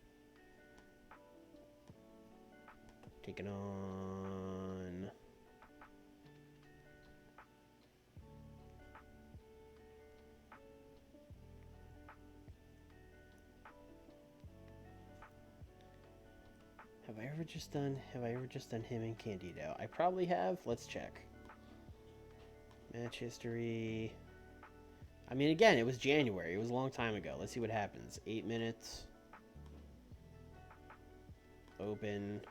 Taking on... Have I ever just done him and Candido? I probably have. Let's check. Match history. I mean, again, it was January. It was a long time ago. Let's see what happens. 8 minutes. Open.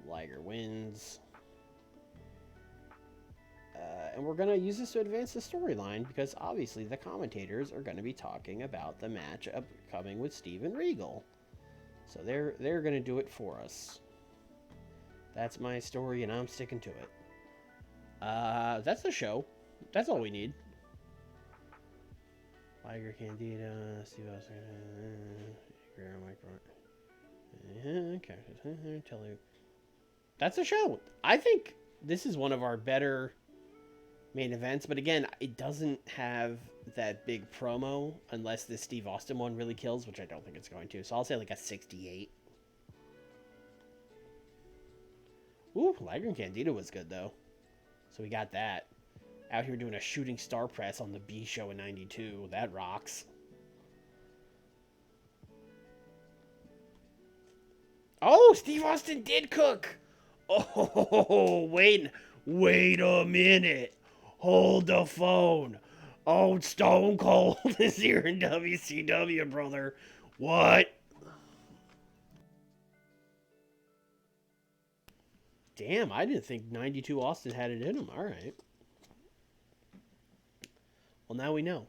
Liger wins. And we're going to use this to advance the storyline because obviously the commentators are going to be talking about the match upcoming with Steven Regal. So they're going to do it for us. That's my story and I'm sticking to it. That's the show. That's all we need. Liger, Candida, Steve Austin, okay. Tell you. That's a show. I think this is one of our better main events, but again, it doesn't have that big promo unless this Steve Austin one really kills, which I don't think it's going to. So I'll say like a 68. Ooh, Liger and Candido was good though. So we got that. Out here doing a shooting star press on the B show in 92. That rocks. Oh, Steve Austin did cook. Oh, wait a minute. Hold the phone. Oh, Stone Cold is here in WCW, brother. What? Damn, I didn't think 92 Austin had it in him. All right. Well, now we know.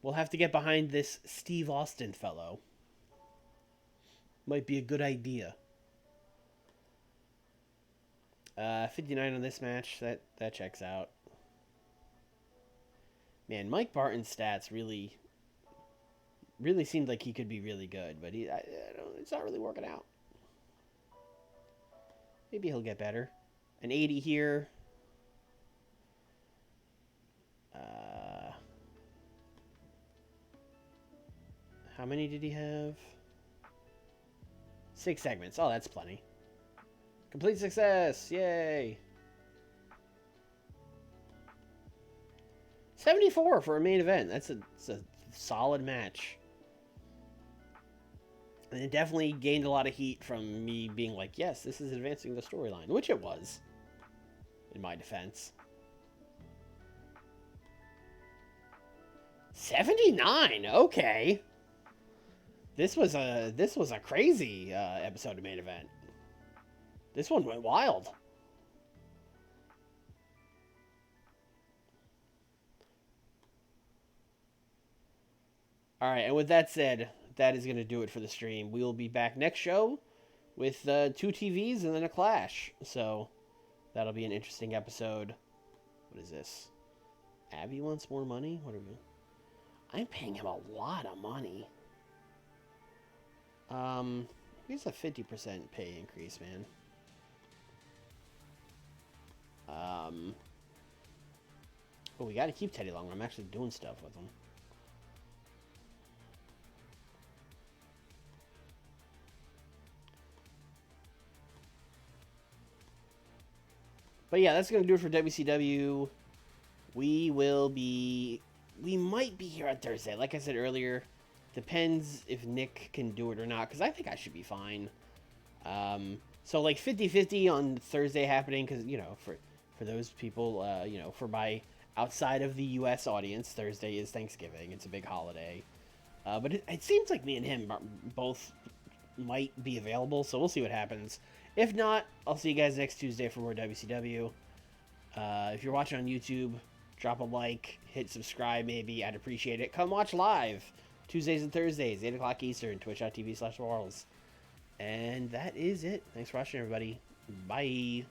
We'll have to get behind this Steve Austin fellow. Might be a good idea. 59 on this match. That checks out. Man, Mike Barton's stats really seemed like he could be really good, but it's not really working out. Maybe he'll get better. An 80 here. How many did he have? 6 segments. Oh, that's plenty. Complete success. Yay. 74 for a main event. It's a solid match. And it definitely gained a lot of heat from me being like, yes, this is advancing the storyline, which it was, in my defense. 79. Okay. This was a crazy episode of main event. This one went wild. All right, and with that said, that is going to do it for the stream. We will be back next show with 2 TVs and then a clash. So that'll be an interesting episode. What is this? Abby wants more money? What are we? I'm paying him a lot of money. He's a 50% pay increase, man. But we got to keep Teddy Long. I'm actually doing stuff with him. But yeah, that's going to do it for WCW. We might be here on Thursday. Like I said earlier, depends if Nick can do it or not, because I think I should be fine. So like 50-50 on Thursday happening, because, you know, for those people, you know, for my outside of the U.S. audience, Thursday is Thanksgiving. It's a big holiday. But it seems like me and him both might be available, so we'll see what happens. If not, I'll see you guys next Tuesday for more WCW. If you're watching on YouTube, drop a like, hit subscribe maybe. I'd appreciate it. Come watch live. Tuesdays and Thursdays, 8 o'clock Eastern, twitch.tv/Warles. And that is it. Thanks for watching, everybody. Bye.